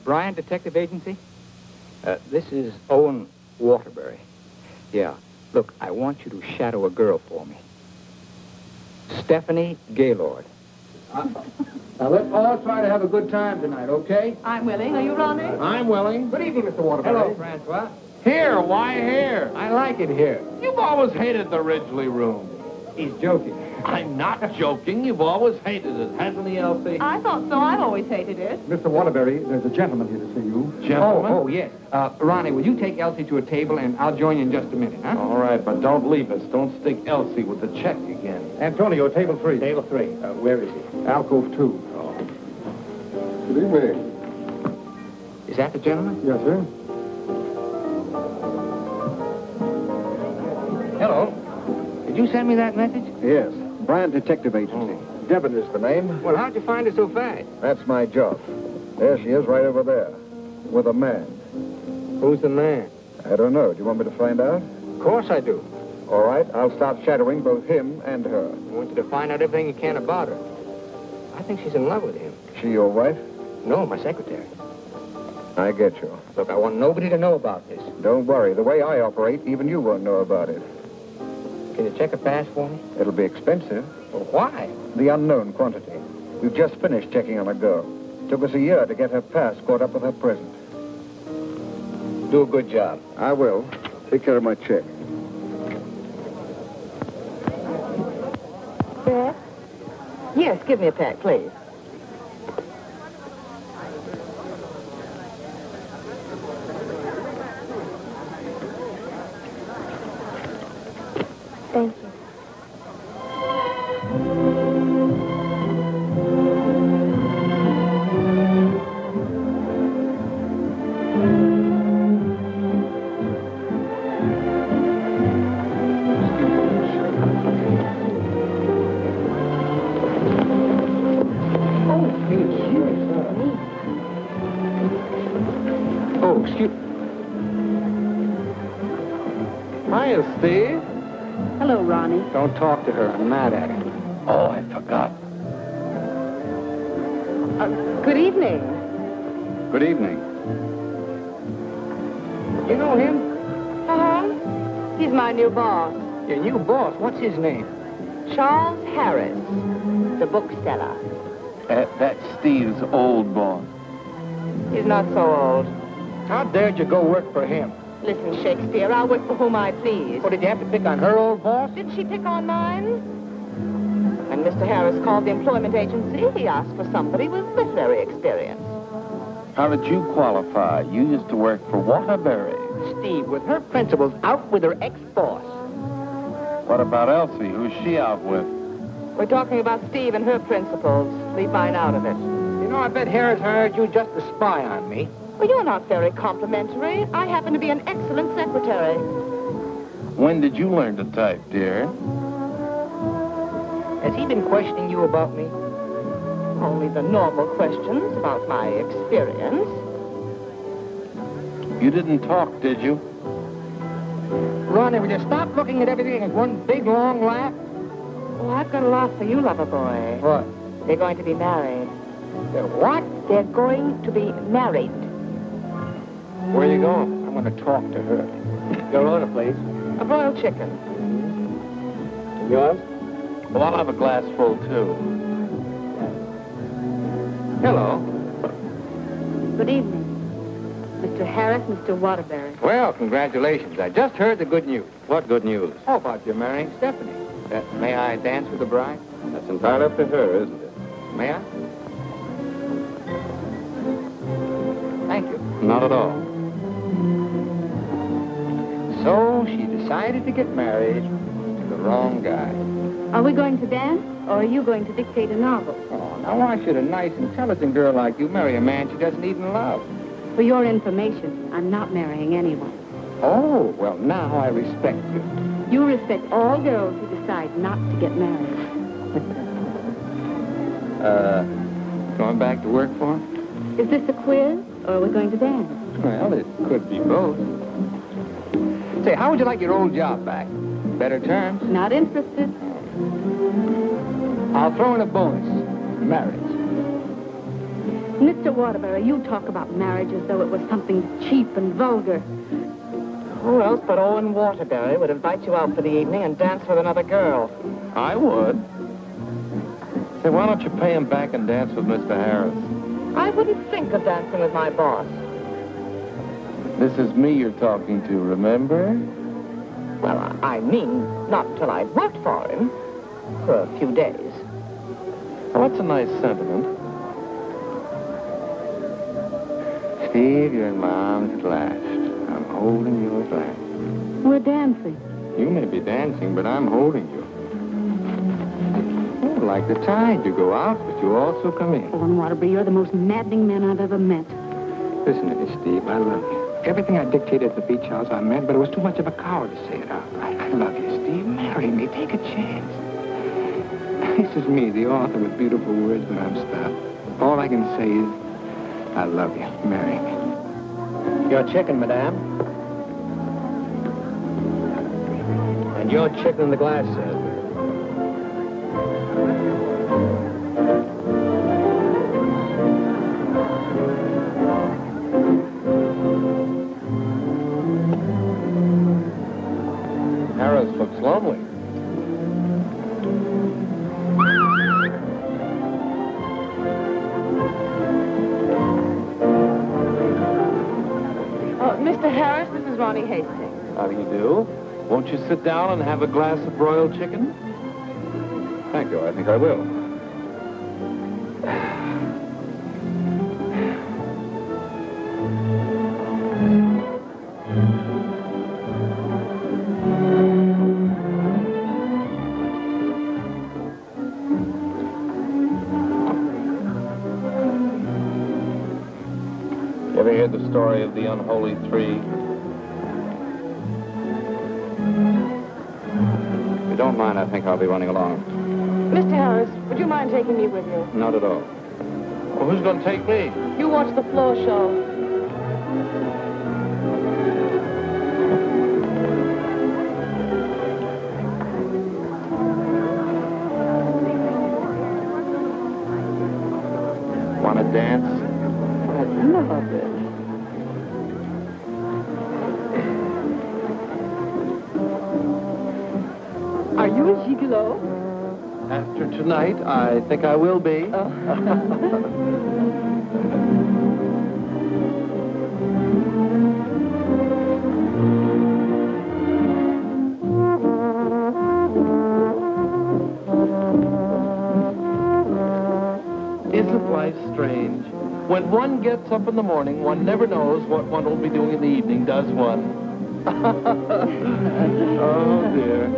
Brian, Detective Agency? This is Owen Waterbury. Yeah. Look, I want you to shadow a girl for me. Stephanie Gaylord. Now, let's all try to have a good time tonight, okay? I'm willing. Are you, Ronnie? I'm willing. Good evening, Mr. Waterbury. Hello, Francois. Here, why here? I like it here. You've always hated the Ridgely room. He's joking. I'm not joking. You've always hated it, hasn't he, Elsie? I thought so. I've always hated it. Mr. Waterbury, there's a gentleman here to see you. Gentlemen? Oh, yes. Ronnie, will you take Elsie to a table, and I'll join you in just a minute, huh? All right, but don't leave us. Don't stick Elsie with the check again. Antonio, table 3. Table 3. Where is he? Alcove 2. Good evening. Is that the gentleman? Yes, sir. Hello. Did you send me that message? Yes. Bryan Detective Agency. Devon is the name. Well, how'd you find her so fast? That's my job. There she is, right over there, with a man. Who's the man? I don't know. Do you want me to find out? Of course I do. All right, I'll start shadowing both him and her. I want you to find out everything you can about her. I think she's in love with him. She your wife? No, my secretary. I get you. Look, I want nobody to know about this. Don't worry. The way I operate, even you won't know about it. Can you check a pass for me? It'll be expensive. Well, why? The unknown quantity. We've just finished checking on a girl. Took us a year to get her pass caught up with her present. Do a good job. I will. Take care of my check. Yes? Yes, give me a pack, please. Thank you. Oh, excuse... Hiya, Steve. Hello, Ronnie. Don't talk to her. I'm mad at her. Oh, I forgot. Good evening. Good evening. You know him? Uh-huh. He's my new boss, Your new boss. What's his name? Charles Harris, the bookseller. That's Steve's old boss. He's not so old. How dared you go work for him? Listen, Shakespeare, I'll work for whom I please. What, did you have to pick on her old boss? Didn't she pick on mine? When Mr. Harris called the employment agency, he asked for somebody with literary experience. How did you qualify? You used to work for Waterbury. Steve, with her principals out with her ex-boss. What about Elsie? Who's she out with? We're talking about Steve and her principals. Leave mine out of it. You know, I bet Harris hired you just to spy on me. Well, you're not very complimentary. I happen to be an excellent secretary. When did you learn to type, dear? Has he been questioning you about me? Only the normal questions about my experience. You didn't talk, did you? Ronnie, will you stop looking at everything as one big, long laugh? Oh, I've got a lot for you, lover boy. What? They're going to be married. They're what? They're going to be married. Where are you going? I'm going to talk to her. Your order, please. A broiled chicken. Yours? Well, I'll have a glass full, too. Hello. Good evening. Mr. Harris, Mr. Waterbury. Well, congratulations. I just heard the good news. What good news? How about you marrying Stephanie? May I dance with the bride? That's entirely up to her, isn't it? May I? Thank you. Not at all. So she decided to get married to the wrong guy. Are we going to dance, or are you going to dictate a novel? Oh, now why should a nice, intelligent girl like you marry a man she doesn't even love? For your information, I'm not marrying anyone. Oh, well, now I respect you. You respect all girls who decide not to get married. Going back to work for him? Is this a quiz, or are we going to dance? Well, it could be both. Say, how would you like your old job back? Better terms? Not interested. I'll throw in a bonus. Marriage. Mr. Waterbury, you talk about marriage as though it was something cheap and vulgar. Who else but Owen Waterbury would invite you out for the evening and dance with another girl? I would. Say, why don't you pay him back and dance with Mr. Harris? I wouldn't think of dancing with my boss. This is me you're talking to, remember? Well, I mean, not until I've worked for him. For a few days. Well, that's a nice sentiment. Steve, you're in my arms at last. I'm holding you at last. We're dancing. You may be dancing, but I'm holding you. Oh, like the tide, you go out, but you also come in. Owen Waterbury, you're the most maddening man I've ever met. Listen to me, Steve. I love you. Everything I dictated at the beach house I meant, but it was too much of a coward to say it out. I love you, Steve. Marry me. Take a chance. This is me, the author with beautiful words, but I'm stopped. All I can say is, I love you. Marry me. Your chicken, madame. And your chicken in the glass, sir. Harris looks lonely. Mr. Harris, this is Ronnie Hastings. How do you do? Won't you sit down and have a glass of broiled chicken? Thank you. I think I will. You ever heard the story of the unholy three? If you don't mind, I think I'll be running along. Mr. Harris, would you mind taking me with you? Not at all. Well, who's going to take me? You watch the floor show. Want to dance? I love it. Are you a gigolo? After tonight, I think I will be. Isn't life strange? When one gets up in the morning, one never knows what one will be doing in the evening, does one? Oh, dear.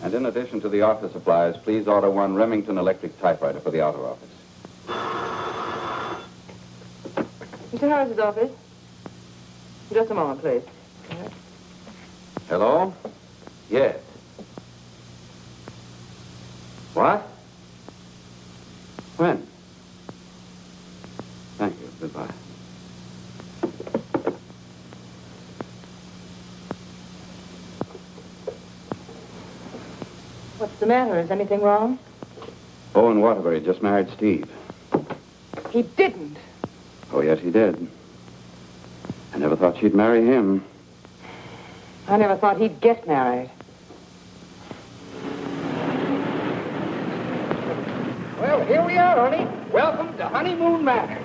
And in addition to the office supplies, please order one Remington electric typewriter for the outer office. Mr. Harris's office. Just a moment, please. Hello? Yes. What? When? Thank you. Goodbye. What's the matter? Is anything wrong? Owen Waterbury just married Steve. He didn't. Oh, yes, he did. I never thought she'd marry him. I never thought he'd get married. Well, here we are, honey. Welcome to Honeymoon Manor.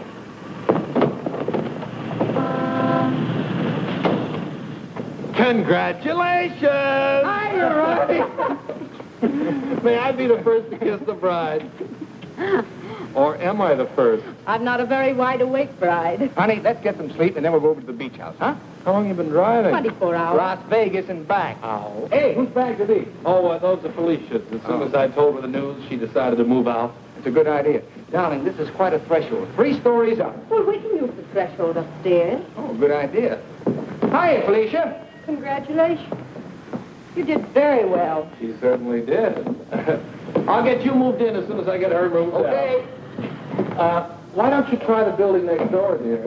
Congratulations! Hi, Ronnie. May I be the first to kiss the bride? Or am I the first? I'm not a very wide-awake bride. Honey, let's get some sleep, and then we'll go over to the beach house, huh? How long you been driving? 24 hours. Las Vegas and back. Ow. Hey, whose bags are these? Oh, those are Felicia's. As soon as I told her the news, she decided to move out. It's a good idea. Darling, this is quite a threshold. 3 stories up. Well, we can use the threshold upstairs. Oh, good idea. Hiya, Felicia. Congratulations. You did very well. She certainly did. I'll get you moved in as soon as I get her moved Okay. out. Why don't you try the building next door, dear?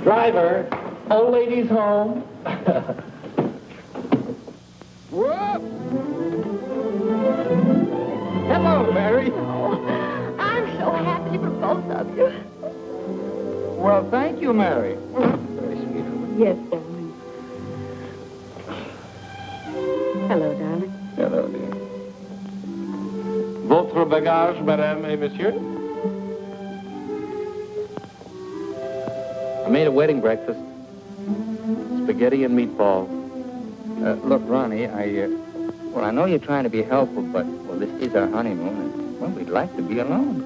Driver, old lady's home. Whoop! Hello, Mary. Oh, I'm so happy for both of you. Well, thank you, Mary. Very sweet of you. Yes, darling. Hello, darling. Hello, dear. Votre bagage, madame et monsieur? I made a wedding breakfast. Spaghetti and meatballs. Look, Ronnie, I know you're trying to be helpful, but, well, this is our honeymoon, and, well, we'd like to be alone.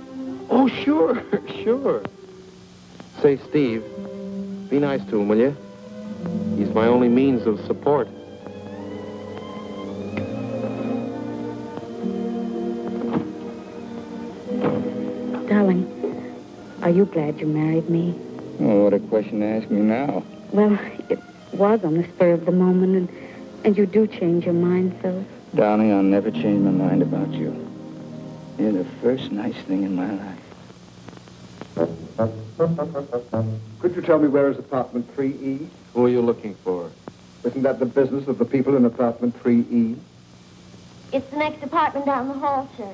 Oh, sure, sure. Say, Steve, be nice to him, will you? He's my only means of support. Darling, are you glad you married me? Oh, what a question to ask me now. Well, it was on the spur of the moment, and you do change your mind so. Darling, I'll never change my mind about you. You're the first nice thing in my life. Could you tell me where is apartment 3E? Who are you looking for? Isn't that the business of the people in apartment 3E? It's the next apartment down the hall, sir.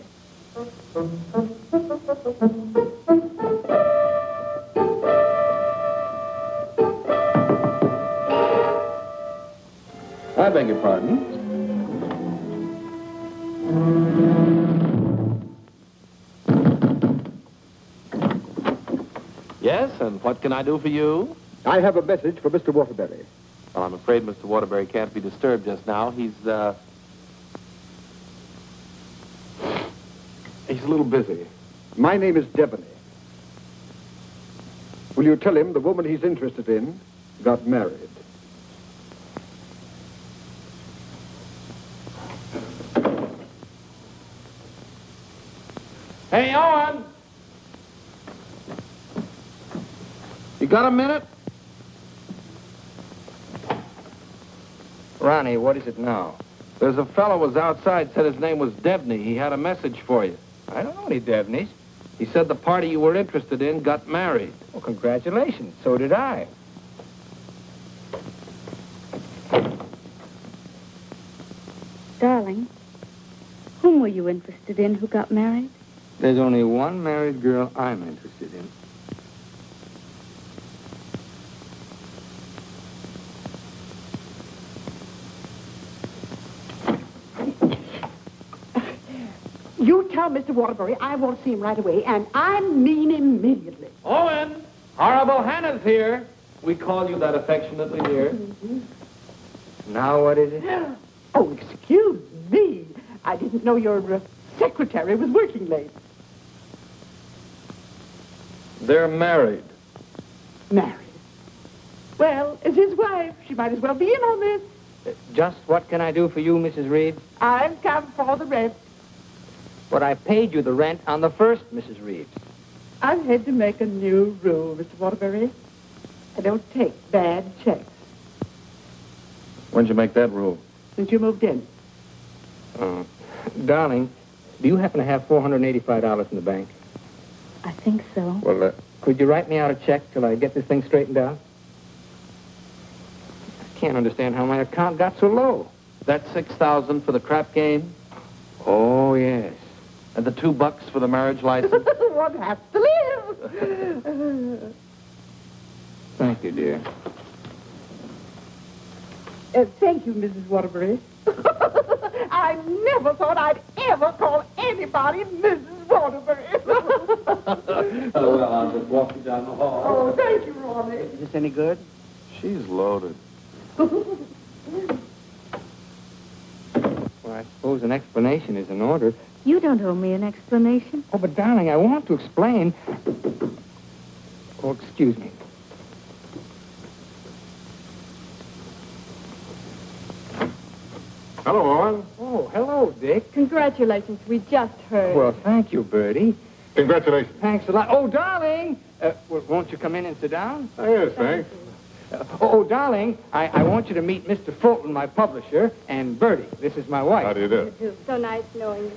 I beg your pardon. Yes, and what can I do for you? I have a message for Mr. Waterbury. Well, I'm afraid Mr. Waterbury can't be disturbed just now. He's a little busy. My name is Devaney. Will you tell him the woman he's interested in got married? Hey, Owen! You got a minute? Ronnie, what is it now? There's a fellow was outside, said his name was Debney. He had a message for you. I don't know any Devneys. He said the party you were interested in got married. Well, congratulations. So did I. Darling, whom were you interested in who got married? There's only one married girl I'm interested in. You tell Mr. Waterbury I want to see him right away, and I mean immediately. Owen! Horrible Hannah's here. We call you that affectionately, dear. Now what is it? Oh, excuse me. I didn't know your secretary was working late. They're married. Married. Well, as his wife, she might as well be in on this. Just what can I do for you, Mrs. Reed? I've come for the rent. But I paid you the rent on the first, Mrs. Reed. I've had to make a new rule, Mr. Waterbury. I don't take bad checks. When'd you make that rule? Since you moved in. Darling, do you happen to have $485 in the bank? I think so. Well, could you write me out a check till I get this thing straightened out? I can't understand how my account got so low. That's $6,000 for the crap game? Oh, yes. And the $2 for the marriage license? One has to live. Thank you, dear. Thank you, Mrs. Waterbury. I never thought I'd ever call anybody Mrs. Waterbury. Oh, well, I'll just walk you down the hall. Oh, thank you, Ronnie. Is this any good? She's loaded. Well, I suppose an explanation is in order. You don't owe me an explanation. Oh, but darling, I want to explain. Oh, excuse me. Hello, Owen. Oh, hello, Dick. Congratulations. We just heard. Well, thank you, Bertie. Congratulations. Thanks a lot. Oh, darling! Well, won't you come in and sit down? Oh, yes, thanks. Darling, I want you to meet Mr. Fulton, my publisher, and Bertie. This is my wife. How do you do? So nice knowing you.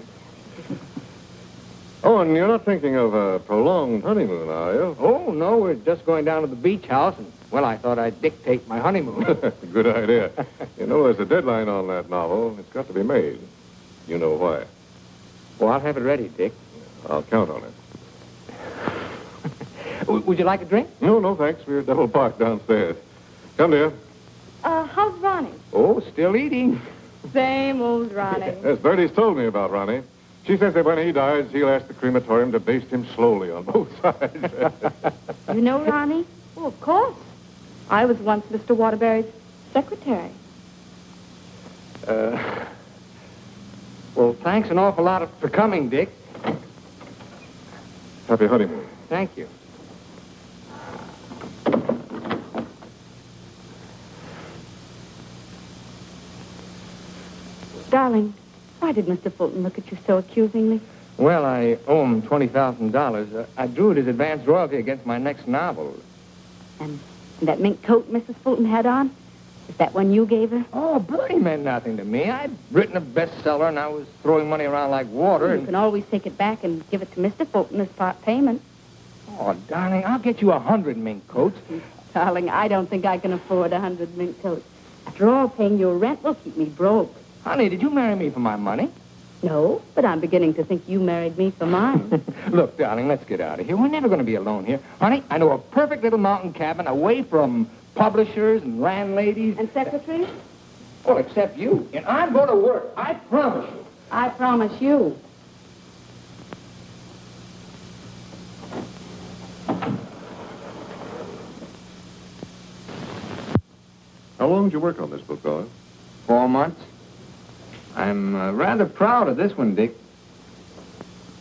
Owen, you're not thinking of a prolonged honeymoon, are you? Oh, no, we're just going down to the beach house, and, well, I thought I'd dictate my honeymoon. Good idea. You know, there's a deadline on that novel. It's got to be made. You know why. Well, I'll have it ready, Dick. I'll count on it. Would you like a drink? No, thanks. We're double parked downstairs. Come, dear. How's Ronnie? Oh, still eating. Same old Ronnie. Yes, Bertie's told me about Ronnie. She says that when he dies, he'll ask the crematorium to baste him slowly on both sides. You know Ronnie? Oh, of course. I was once Mr. Waterbury's secretary. Well, thanks an awful lot for coming, Dick. Happy honeymoon. Thank you. Darling, why did Mr. Fulton look at you so accusingly? Well, I owe him $20,000. I drew it as advance royalty against my next novel. And that mink coat Mrs. Fulton had on, is that one you gave her? Oh, Bertie meant nothing to me. I'd written a bestseller, and I was throwing money around like water. You can always take it back and give it to Mr. Fulton as part payment. Oh, darling, I'll get you 100 mink coats. Darling, I don't think I can afford 100 mink coats. After all, paying your rent will keep me broke. Honey, did you marry me for my money? No, but I'm beginning to think you married me for mine. Look, darling, let's get out of here. We're never going to be alone here. Honey, I know a perfect little mountain cabin away from publishers and landladies. And secretaries? Well, except you. And I'm going to work. I promise you. I promise you. How long did you work on this book, Owen? 4 months. I'm rather proud of this one, Dick.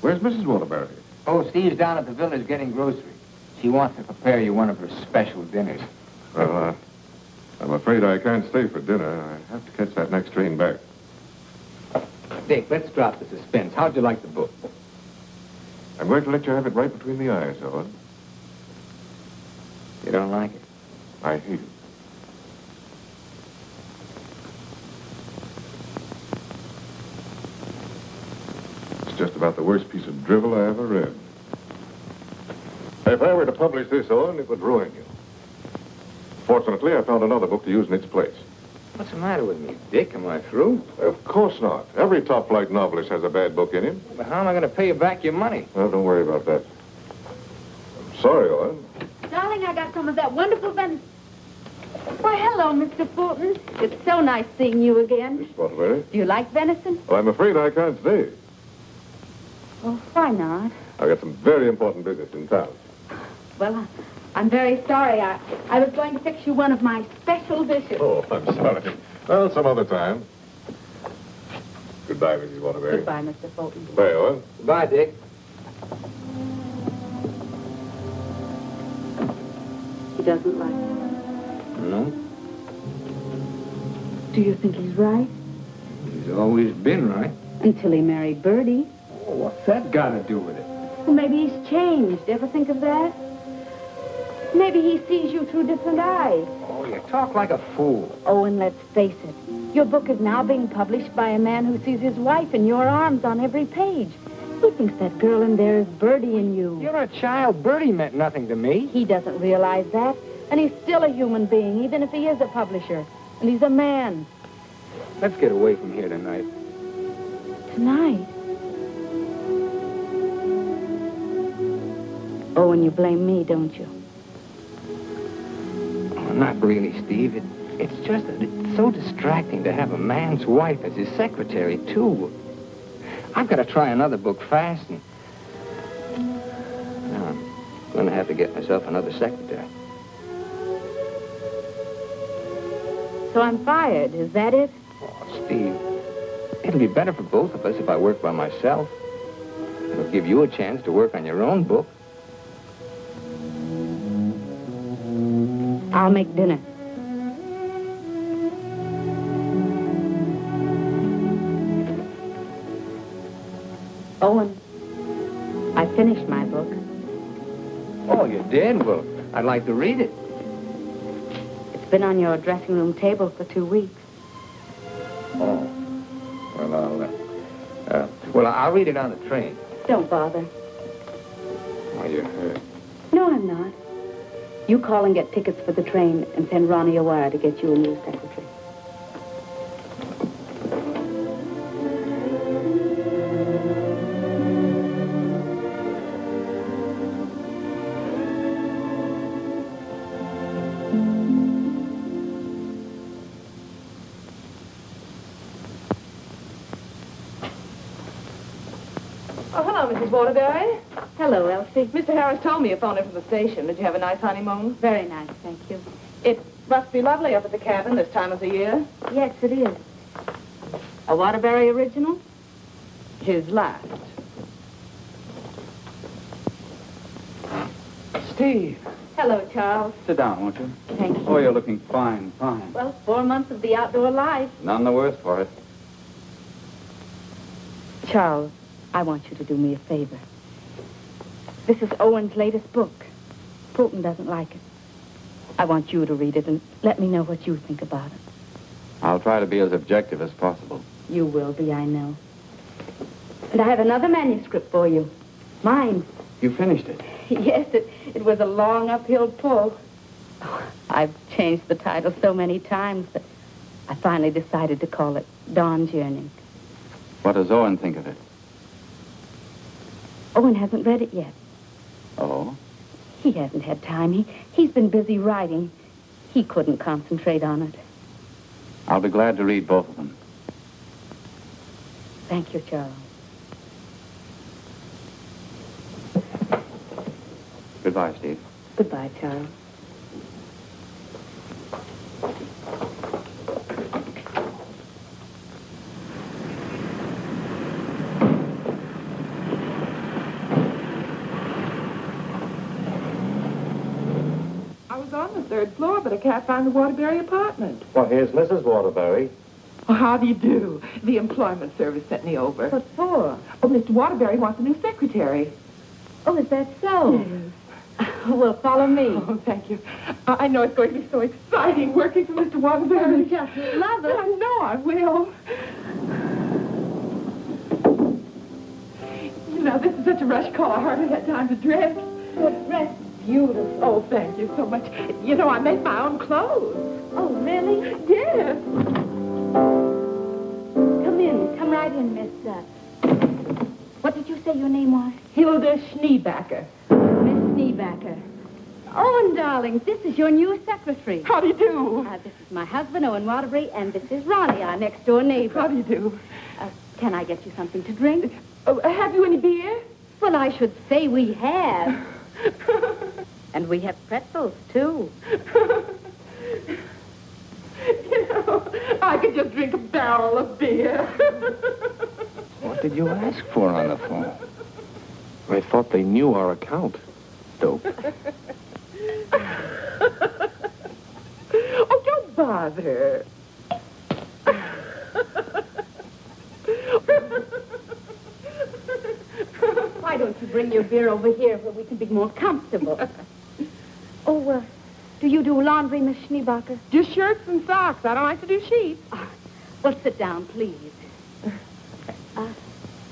Where's Mrs. Waterbury? Oh, Steve's down at the village getting groceries. She wants to prepare you one of her special dinners. Well, I'm afraid I can't stay for dinner. I have to catch that next train back. Dick, let's drop the suspense. How'd you like the book? I'm going to let you have it right between the eyes, Owen. You don't like it? I hate it. It's just about the worst piece of drivel I ever read. If I were to publish this, Owen, it would ruin you. Fortunately, I found another book to use in its place. What's the matter with me, Dick? Am I through? Of course not. Every top-flight novelist has a bad book in him. But how am I going to pay you back your money? Well, don't worry about that. I'm sorry, Owen. Darling, I got some of that wonderful venison. Why, hello, Mr. Fulton. It's so nice seeing you again. Miss Waterbury. Do you like venison? Well, I'm afraid I can't stay. Oh, why not? I've got some very important business in town. Well, I'm very sorry. I was going to fix you one of my special dishes. Oh, I'm sorry. Well, some other time. Goodbye, Mrs. Waterbury. Goodbye, Mr. Fulton. Goodbye, Owen. Goodbye, Dick. He doesn't like me. No? Do you think he's right? He's always been right. Until he married Bertie. Oh, what's that got to do with it? Well, maybe he's changed. Ever think of that? Maybe he sees you through different eyes. Oh, you talk like a fool. Oh, and let's face it. Your book is now being published by a man who sees his wife in your arms on every page. He thinks that girl in there is Bertie in you. You're a child. Bertie meant nothing to me. He doesn't realize that. And he's still a human being, even if he is a publisher. And he's a man. Let's get away from here tonight. Tonight? Oh, and you blame me, don't you? Oh, not really, Steve. It's just that it's so distracting to have a man's wife as his secretary, too. I've got to try another book fast, and now I'm going to have to get myself another secretary. So I'm fired, is that it? Oh, Steve, it'll be better for both of us if I work by myself. It'll give you a chance to work on your own book. I'll make dinner. Owen, I finished my book. Oh, you did? Well, I'd like to read it. It's been on your dressing room table for 2 weeks. Oh. Well, I'll read it on the train. Don't bother. Oh, you're hurt. No, I'm not. You call and get tickets for the train and send Ronnie a wire to get you a new secretary. Oh, hello, Mrs. Waterbury. Hello, Elsie. Mr. Harris told me you phoned in from the station. Did you have a nice honeymoon? Very nice, thank you. It must be lovely up at the cabin this time of the year. Yes, it is. A Waterbury original? His last. Steve. Hello, Charles. Sit down, won't you? Thank you. Oh, you're looking fine, fine. Well, 4 months of the outdoor life. None the worse for it. Charles, I want you to do me a favor. This is Owen's latest book. Fulton doesn't like it. I want you to read it and let me know what you think about it. I'll try to be as objective as possible. You will be, I know. And I have another manuscript for you. Mine. You finished it? Yes, it was a long uphill pull. Oh, I've changed the title so many times that I finally decided to call it Dawn's Yearning. What does Owen think of it? Owen hasn't read it yet. Oh? He hasn't had time. He's been busy writing. He couldn't concentrate on it. I'll be glad to read both of them. Thank you, Charles. Goodbye, Steve. Goodbye, Charles. I was on the 3rd floor, but I can't find the Waterbury apartment. Well, here's Mrs. Waterbury. Oh, how do you do? The employment service sent me over. What for? Oh, Mr. Waterbury wants a new secretary. Oh, is that so? Yes. Well, follow me. Oh, thank you. I know it's going to be so exciting working for Mr. Waterbury. Just love it. I know I will. You know, this is such a rush call. I hardly had time to dress. Good dress. Beautiful. Oh, thank you so much. You know, I make my own clothes. Oh, really? Yes. Come in. Come right in, Miss... What did you say your name was? Hilda Schneebacker. Miss Schneebacker. Owen, darling, this is your new secretary. How do you do? This is my husband, Owen Waterbury, and this is Ronnie, our next-door neighbor. How do you do? Can I get you something to drink? Oh, have you any beer? Well, I should say we have. And we have pretzels, too. You know, I could just drink a barrel of beer. What did you ask for on the phone? I thought they knew our account. Dope. Oh, don't bother. Why don't you bring your beer over here where we can be more comfortable? Do you do laundry, Miss Schneebacher? Just shirts and socks. I don't like to do sheets. Well, sit down, please.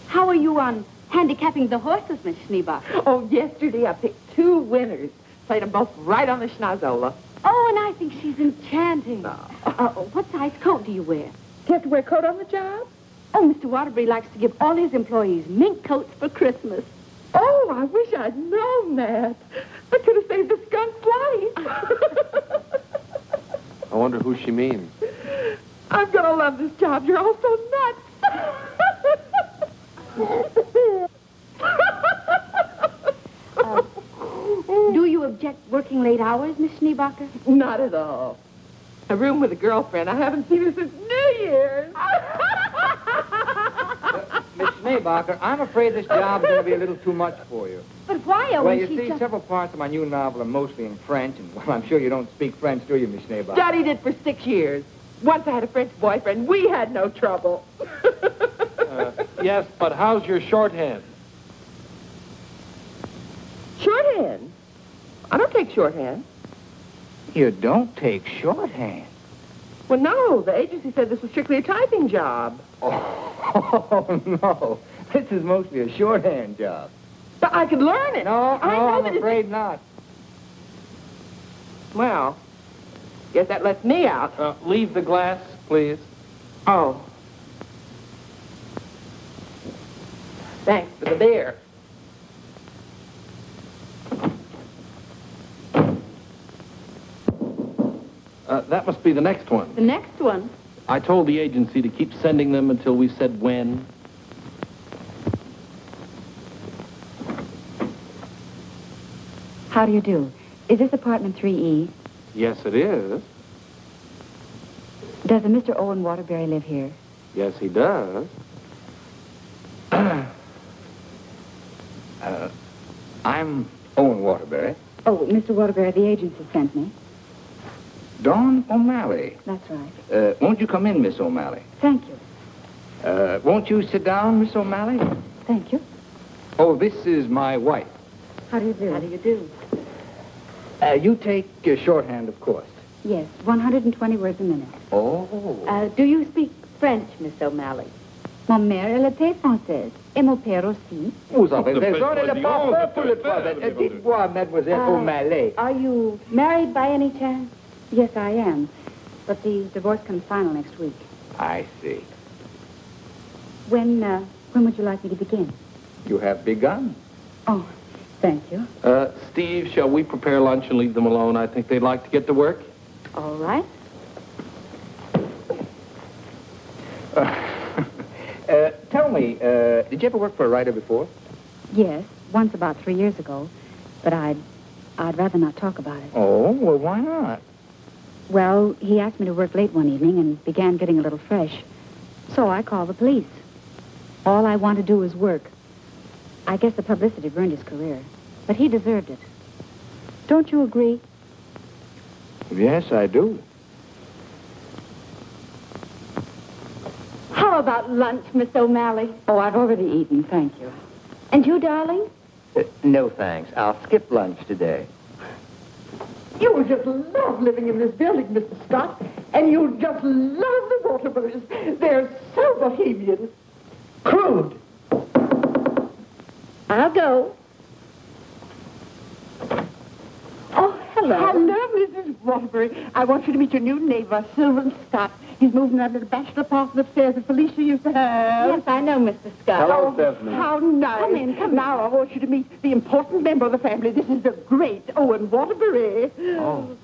How are you on handicapping the horses, Miss Schneebacher? Oh, yesterday I picked 2 winners. Played them both right on the schnozola. Oh, and I think she's enchanting. What size coat do you wear? Do you have to wear a coat on the job? Oh, Mr. Waterbury likes to give all his employees mink coats for Christmas. Oh, I wish I'd known that. I could have saved the skunk's life. I wonder who she means. I'm going to love this job. You're all so nuts. Do you object working late hours, Miss Schneebacher? Not at all. A room with a girlfriend. I haven't seen her since New Year's. Miss Schneebacher, I'm afraid this job's going to be a little too much for you. But why, Owen? Well, you see, several parts of my new novel are mostly in French, and, well, I'm sure you don't speak French, do you, Miss Schneebacher? Studied it for 6 years. Once I had a French boyfriend. We had no trouble. Yes, but how's your shorthand? Shorthand? I don't take shorthand. You don't take shorthand? Well, no. The agency said this was strictly a typing job. Oh, no. This is mostly a shorthand job. But I could learn it. I'm afraid not. Well, guess that lets me out. Leave the glass, please. Oh. Thanks for the beer. That must be the next one. The next one? I told the agency to keep sending them until we said when. How do you do? Is this apartment 3E? Yes, it is. Does a Mr. Owen Waterbury live here? Yes, he does. I'm Owen Waterbury. Oh, Mr. Waterbury, the agency sent me. Dawn O'Malley. That's right. Won't you come in, Miss O'Malley? Thank you. Won't you sit down, Miss O'Malley? Thank you. Oh, this is my wife. How do you do? How do you do? You take shorthand, of course. Yes, 120 words a minute. Oh. Do you speak French, Miss O'Malley? Mon mère, elle était française. Et mon père aussi. Vous avez raison, elle est pas pour le travail. Dites-moi, Mademoiselle O'Malley. Are you married by any chance? Yes, I am. But the divorce comes final next week. I see. When would you like me to begin? You have begun. Oh, thank you. Steve, shall we prepare lunch and leave them alone? I think they'd like to get to work. All right. Tell me, did you ever work for a writer before? Yes, once about 3 years ago. But I'd rather not talk about it. Oh, well, why not? Well, he asked me to work late one evening and began getting a little fresh. So I called the police. All I want to do is work. I guess the publicity ruined his career. But he deserved it. Don't you agree? Yes, I do. How about lunch, Miss O'Malley? Oh, I've already eaten, thank you. And you, darling? No, thanks. I'll skip lunch today. You will just love living in this building, Mr. Scott. And you'll just love the Waterburys. They're so bohemian. Crude. I'll go. Oh, hello. Hello, Mrs. Waterbury. I want you to meet your new neighbor, Sylvan Scott. He's moving that little bachelor apartment upstairs that Felicia used to have. Yes, I know, Mr. Scott. Hello, Stephanie. How nice. Come in. Now I want you to meet the important member of the family. This is the great Owen Waterbury. Oh.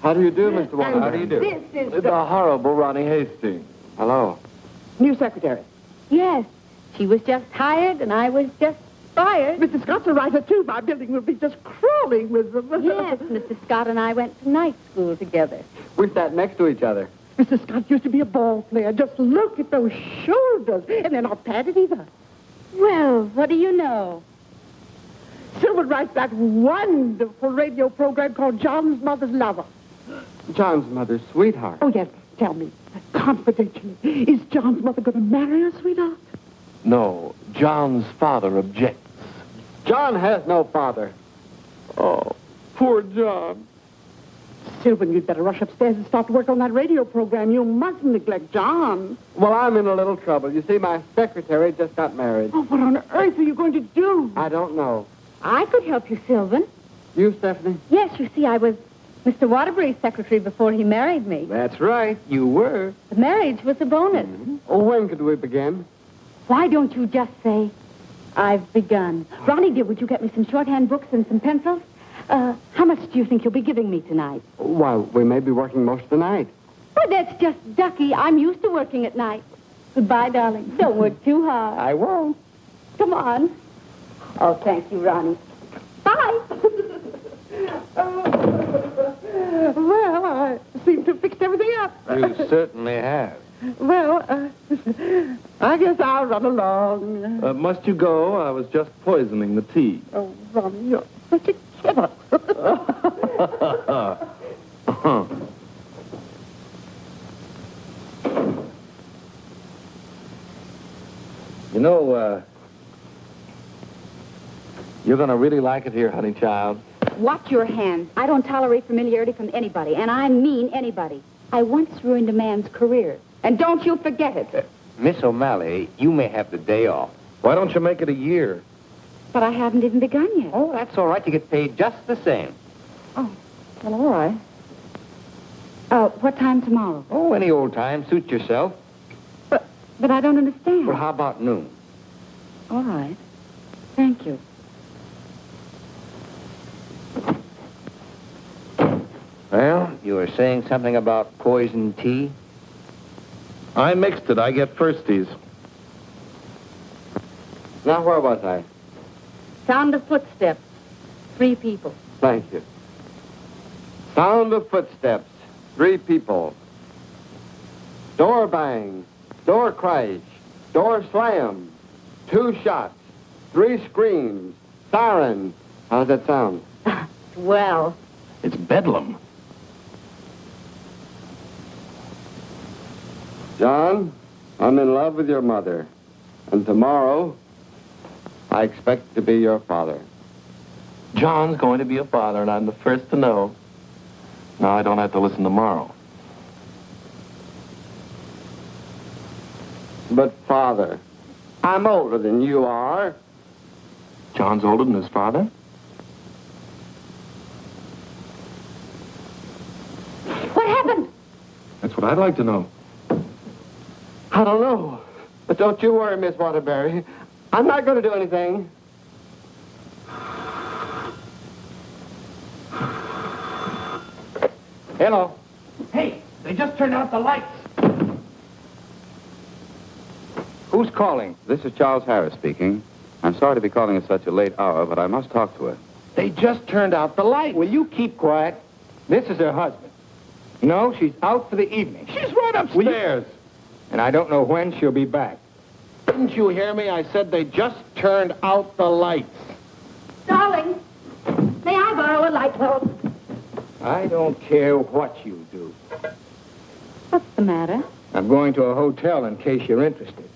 How do you do, Mr. Waterbury? And How do you do? This is The horrible Ronnie Hastings. Hello. new secretary. Yes, she was just hired and I was just fired. Mr. Scott's a writer, too. My building will be just crawling with them. Yes, Mr. Scott and I went to night school together. We sat next to each other. Mr. Scott used to be a ball player. Just look at those shoulders. And they're not padded either. Well, what do you know? Sylvan writes that wonderful radio program called John's Mother's Lover. John's mother's sweetheart. Oh, yes. Tell me, confidentially, is John's mother going to marry her, sweetheart? No, John's father objects. John has no father. Oh, poor John. Sylvan, you'd better rush upstairs and start to work on that radio program. You mustn't neglect John. Well, I'm in a little trouble. You see, my secretary just got married. Oh, what on earth are you going to do? I don't know. I could help you, Sylvan. You, Stephanie? Yes, you see, I was Mr. Waterbury's secretary before he married me. That's right. You were. The marriage was a bonus. Oh, when could we begin? Why don't you just say, I've begun? Ronnie, dear, would you get me some shorthand books and some pencils? How much do you think you'll be giving me tonight? Why, we may be working most of the night. Oh, that's just ducky. I'm used to working at night. Goodbye, darling. Don't work too hard. I won't. Come on. Oh, thank you, Ronnie. Bye. Well, I seem to have fixed everything up. You certainly have. Well, I guess I'll run along. Must you go? I was just poisoning the tea. Oh, Ronnie, you're such a kidder. You know, you're going to really like it here, honey child. Watch your hands. I don't tolerate familiarity from anybody, and I mean anybody. I once ruined a man's career, and don't you forget it. Miss O'Malley, you may have the day off. Why don't you make it a year? But I haven't even begun yet. Oh, that's all right. You get paid just the same. Oh, well, all right. What time tomorrow? Oh, any old time. Suit yourself. But I don't understand. Well, how about noon? All right. Thank you. Well, you were saying something about poison tea? I mixed it. I get firsties. Now, where was I? Sound of footsteps. 3 people. Thank you. Sound of footsteps. 3 people. Door bang. Door crash. Door slam. 2 shots. 3 screams. Siren. How does that sound? Well. It's bedlam. John, I'm in love with your mother. And tomorrow, I expect to be your father. John's going to be a father, and I'm the first to know. Now I don't have to listen tomorrow. But, Father, I'm older than you are. John's older than his father? What happened? That's what I'd like to know. I don't know. But don't you worry, Miss Waterbury. I'm not going to do anything. Hello. Hey, they just turned out the lights. Who's calling? This is Charles Harris speaking. I'm sorry to be calling at such a late hour, but I must talk to her. They just turned out the lights. Will you keep quiet? This is her husband. No, she's out for the evening. She's right upstairs. And I don't know when she'll be back. Didn't you hear me? I said they just turned out the lights. Darling, may I borrow a light bulb? I don't care what you do. What's the matter? I'm going to a hotel in case you're interested.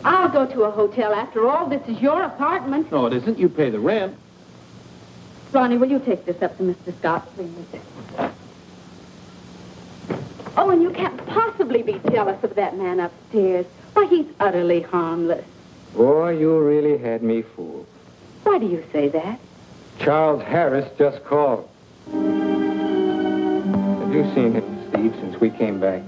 I'll go to a hotel. After all, this is your apartment. No, it isn't. You pay the rent. Ronnie, will you take this up to Mr. Scott, please? Oh, and you can't possibly be jealous of that man upstairs. Why, he's utterly harmless. Boy, you really had me fooled. Why do you say that? Charles Harris just called. Have you seen him, Steve, since we came back?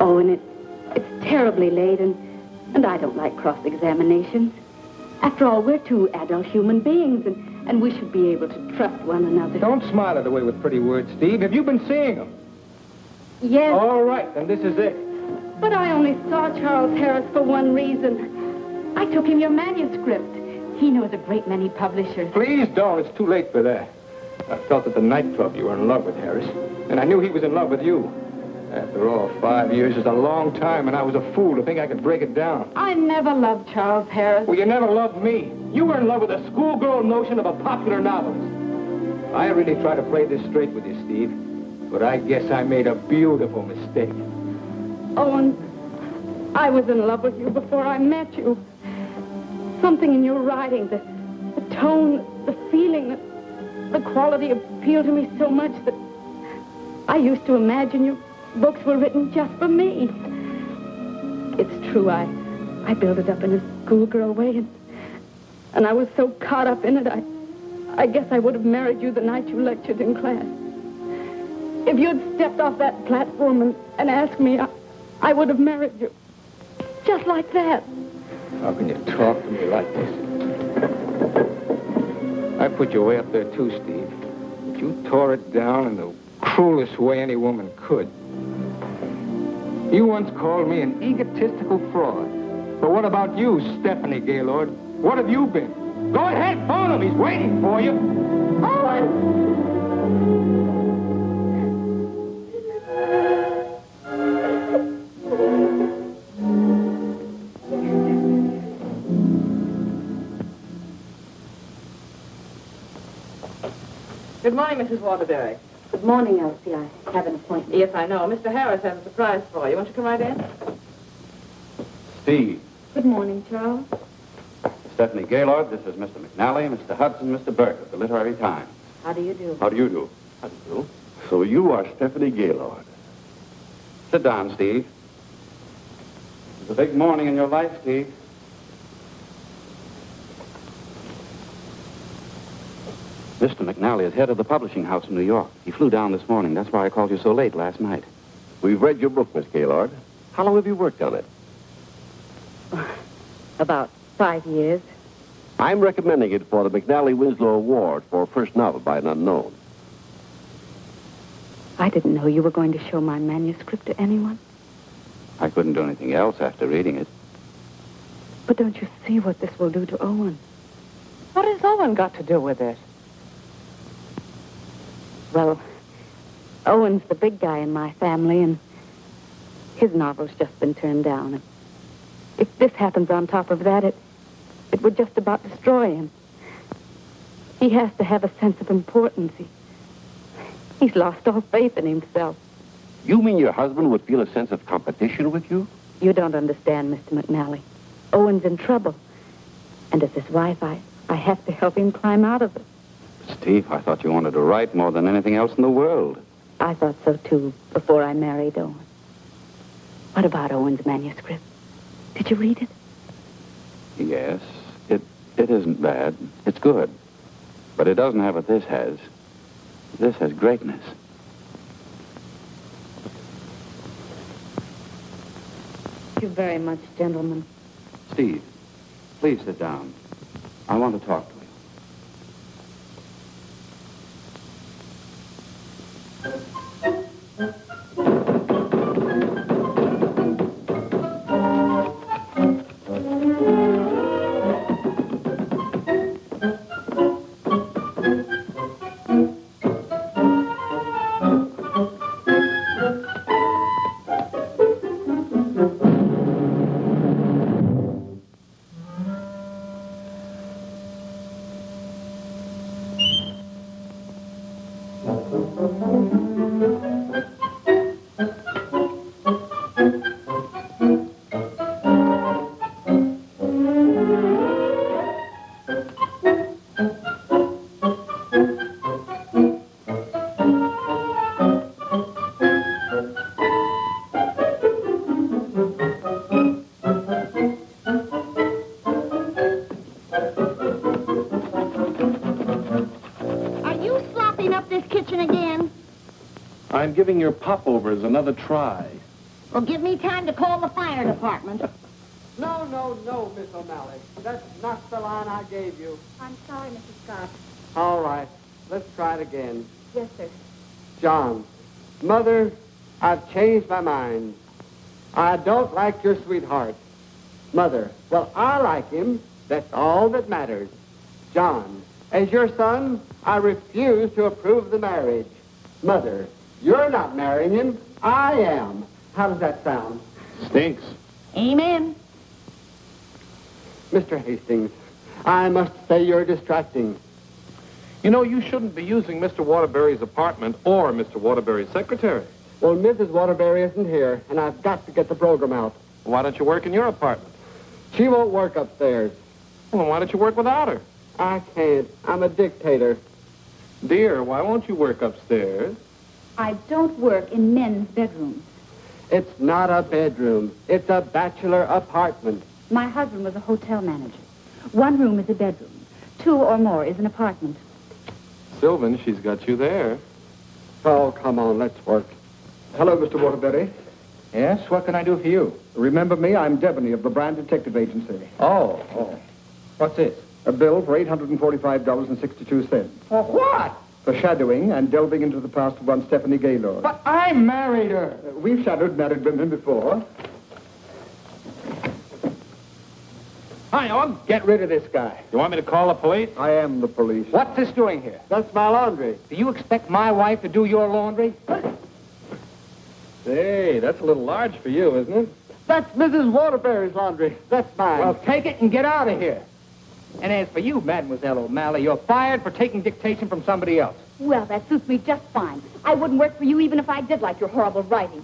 Oh, and it's terribly late, and I don't like cross-examinations. After all, we're two adult human beings, and we should be able to trust one another. Don't smile it away with pretty words, Steve. Have you been seeing him? Yes. All right, then this is it. But I only saw Charles Harris for one reason. I took him your manuscript. He knows a great many publishers. Please don't. It's too late for that. I felt at the nightclub you were in love with Harris, and I knew he was in love with you. After all, 5 years is a long time, and I was a fool to think I could break it down. I never loved Charles Harris. Well, you never loved me. You were in love with a schoolgirl notion of a popular novelist. I really try to play this straight with you, Steve, but I guess I made a beautiful mistake. Owen, I was in love with you before I met you. Something in your writing, the tone, the feeling, the quality appealed to me so much that I used to imagine your books were written just for me. It's true, I built it up in a schoolgirl way, and I was so caught up in it, I guess I would have married you the night you lectured in class. If you'd stepped off that platform and asked me, I would have married you. Just like that. How can you talk to me like this? I put you way up there, too, Steve. But you tore it down in the cruelest way any woman could. You once called me an egotistical fraud. But what about you, Stephanie Gaylord? What have you been? Go ahead, phone him. He's waiting for you. Owen! Good morning, Mrs. Waterbury. Good morning, Elsie. I have an appointment. Yes, I know. Mr. Harris has a surprise for you. Won't you come right in? Steve. Good morning, Charles. Stephanie Gaylord, this is Mr. McNally, Mr. Hudson, Mr. Burke of the Literary Times. How do you do? How do you do? How do you do? So you are Stephanie Gaylord. Sit down, Steve. It's a big morning in your life, Steve. Mr. McNally is head of the publishing house in New York. He flew down this morning. That's why I called you so late last night. We've read your book, Miss Gaylord. How long have you worked on it? About 5 years. I'm recommending it for the McNally Winslow Award for first novel by an unknown. I didn't know you were going to show my manuscript to anyone. I couldn't do anything else after reading it. But don't you see what this will do to Owen? What has Owen got to do with it? Well, Owen's the big guy in my family, and his novel's just been turned down. And if this happens on top of that, it would just about destroy him. He has to have a sense of importance. He's lost all faith in himself. You mean your husband would feel a sense of competition with you? You don't understand, Mr. McNally. Owen's in trouble. And as his wife, I have to help him climb out of it. Steve, I thought you wanted to write more than anything else in the world. I thought so, too, before I married Owen. What about Owen's manuscript? Did you read it? Yes, it isn't bad. It's good. But it doesn't have what this has. This has greatness. Thank you very much, gentlemen. Steve, please sit down. I want to talk to you. I'm giving your popovers another try. Well, give me time to call the fire department. No, Miss O'Malley. That's not the line I gave you. I'm sorry, Mrs. Scott. All right, let's try it again. Yes, sir. John, Mother, I've changed my mind. I don't like your sweetheart. Mother, well, I like him. That's all that matters. John, as your son, I refuse to approve the marriage. Mother, you're not marrying him. I am. How does that sound? Stinks. Amen. Mr. Hastings, I must say you're distracting. You know, you shouldn't be using Mr. Waterbury's apartment or Mr. Waterbury's secretary. Well, Mrs. Waterbury isn't here, and I've got to get the program out. Why don't you work in your apartment? She won't work upstairs. Well, why don't you work without her? I can't. I'm a dictator. Dear, why won't you work upstairs? I don't work in men's bedrooms. It's not a bedroom. It's a bachelor apartment. My husband was a hotel manager. One room is a bedroom. Two or more is an apartment. Sylvan, she's got you there. Oh, come on, let's work. Hello, Mr. Waterbury. Yes, what can I do for you? Remember me? I'm Debney of the Brand Detective Agency. Oh. What's this? A bill for $845.62. For what? For shadowing and delving into the past of one Stephanie Gaylord. But I married her. We've shadowed married women before. Hi, Owen. Get rid of this guy. You want me to call the police? I am the police. What's this doing here? That's my laundry. Do you expect my wife to do your laundry? Hey, that's a little large for you, isn't it? That's Mrs. Waterbury's laundry. That's mine. Well, take it and get out of here. And as for you, Mademoiselle O'Malley, you're fired for taking dictation from somebody else. Well, that suits me just fine. I wouldn't work for you even if I did like your horrible writing.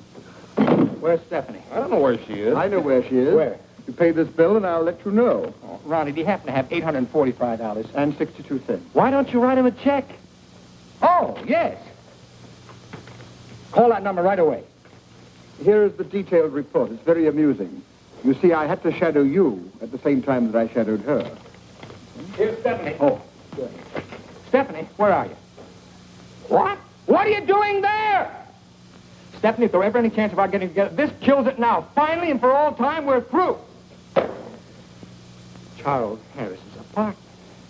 Where's Stephanie? I don't know where she is. I know where she is. Where? You pay this bill and I'll let you know. Oh, Ronnie, do you happen to have $845? And 62 cents. Why don't you write him a check? Oh, yes. Call that number right away. Here's the detailed report. It's very amusing. You see, I had to shadow you at the same time that I shadowed her. Here's Stephanie. Oh, good. Stephanie, where are you? What? What are you doing there? Stephanie, if there were ever any chance of our getting together, this kills it now. Finally and for all time, we're through. Charles Harris's apartment.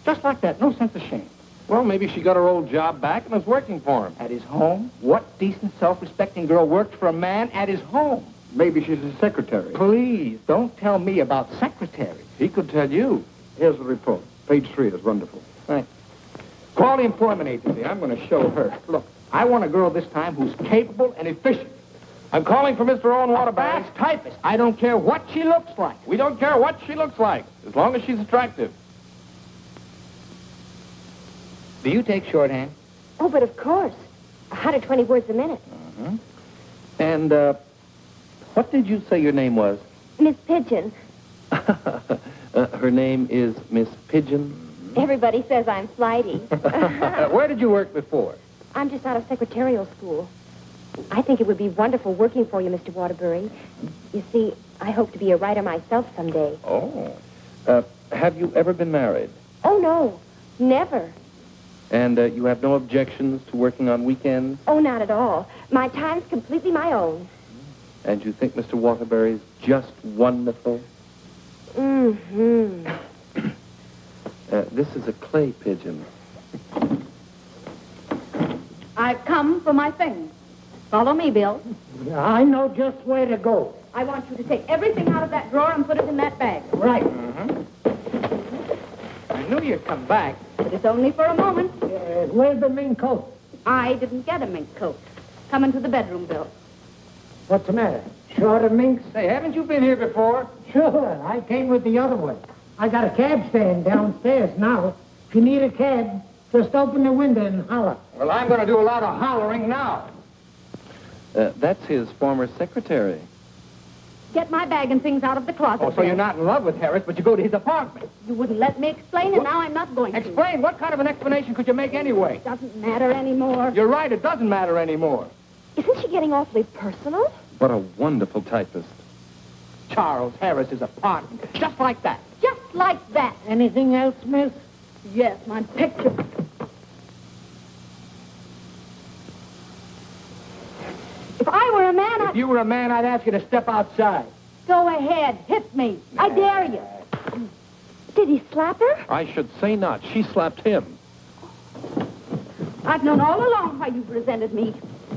Just like that. No sense of shame. Well, maybe she got her old job back and is working for him. At his home? What decent, self-respecting girl worked for a man at his home? Maybe she's his secretary. Please, don't tell me about secretaries. He could tell you. Here's the report. Page 3 is wonderful. Right. Call the employment agency. I'm going to show her. Look, I want a girl this time who's capable and efficient. I'm calling for Mr. Owen A Waterbury. fast typist. I don't care what she looks like. We don't care what she looks like, as long as she's attractive. Do you take shorthand? Oh, but of course. 120 words a minute. Uh-huh. And, what did you say your name was? Miss Pigeon. Her name is Miss Pigeon? Everybody says I'm flighty. Where did you work before? I'm just out of secretarial school. I think it would be wonderful working for you, Mr. Waterbury. You see, I hope to be a writer myself someday. Oh. Have you ever been married? Oh, no. Never. And you have no objections to working on weekends? Oh, not at all. My time's completely my own. And you think Mr. Waterbury's just wonderful? Mm-hmm. This is a clay pigeon. I've come for my things. Follow me, Bill. I know just where to go. I want you to take everything out of that drawer and put it in that bag. Right. I knew you'd come back. But it's only for a moment. Where's the mink coat? I didn't get a mink coat. Come into the bedroom, Bill. What's the matter? Short of minks? Say, haven't you been here before? Sure. I came with the other one. I got a cab stand downstairs now. If you need a cab, just open the window and holler. Well, I'm going to do a lot of hollering now. That's his former secretary. Get my bag and things out of the closet. Oh, so you're not in love with Harris, but you go to his apartment. You wouldn't let me explain, and now I'm not going to. Explain? What kind of an explanation could you make anyway? Doesn't matter anymore. You're right, it doesn't matter anymore. Isn't she getting awfully personal? What a wonderful typist. Charles Harris's apartment. Just like that. Just like that. Anything else, miss? Yes, my picture. If I were a man, If you were a man, I'd ask you to step outside. Go ahead, hit me. I dare you. Did he slap her? I should say not. She slapped him. I've known all along why you've resented me.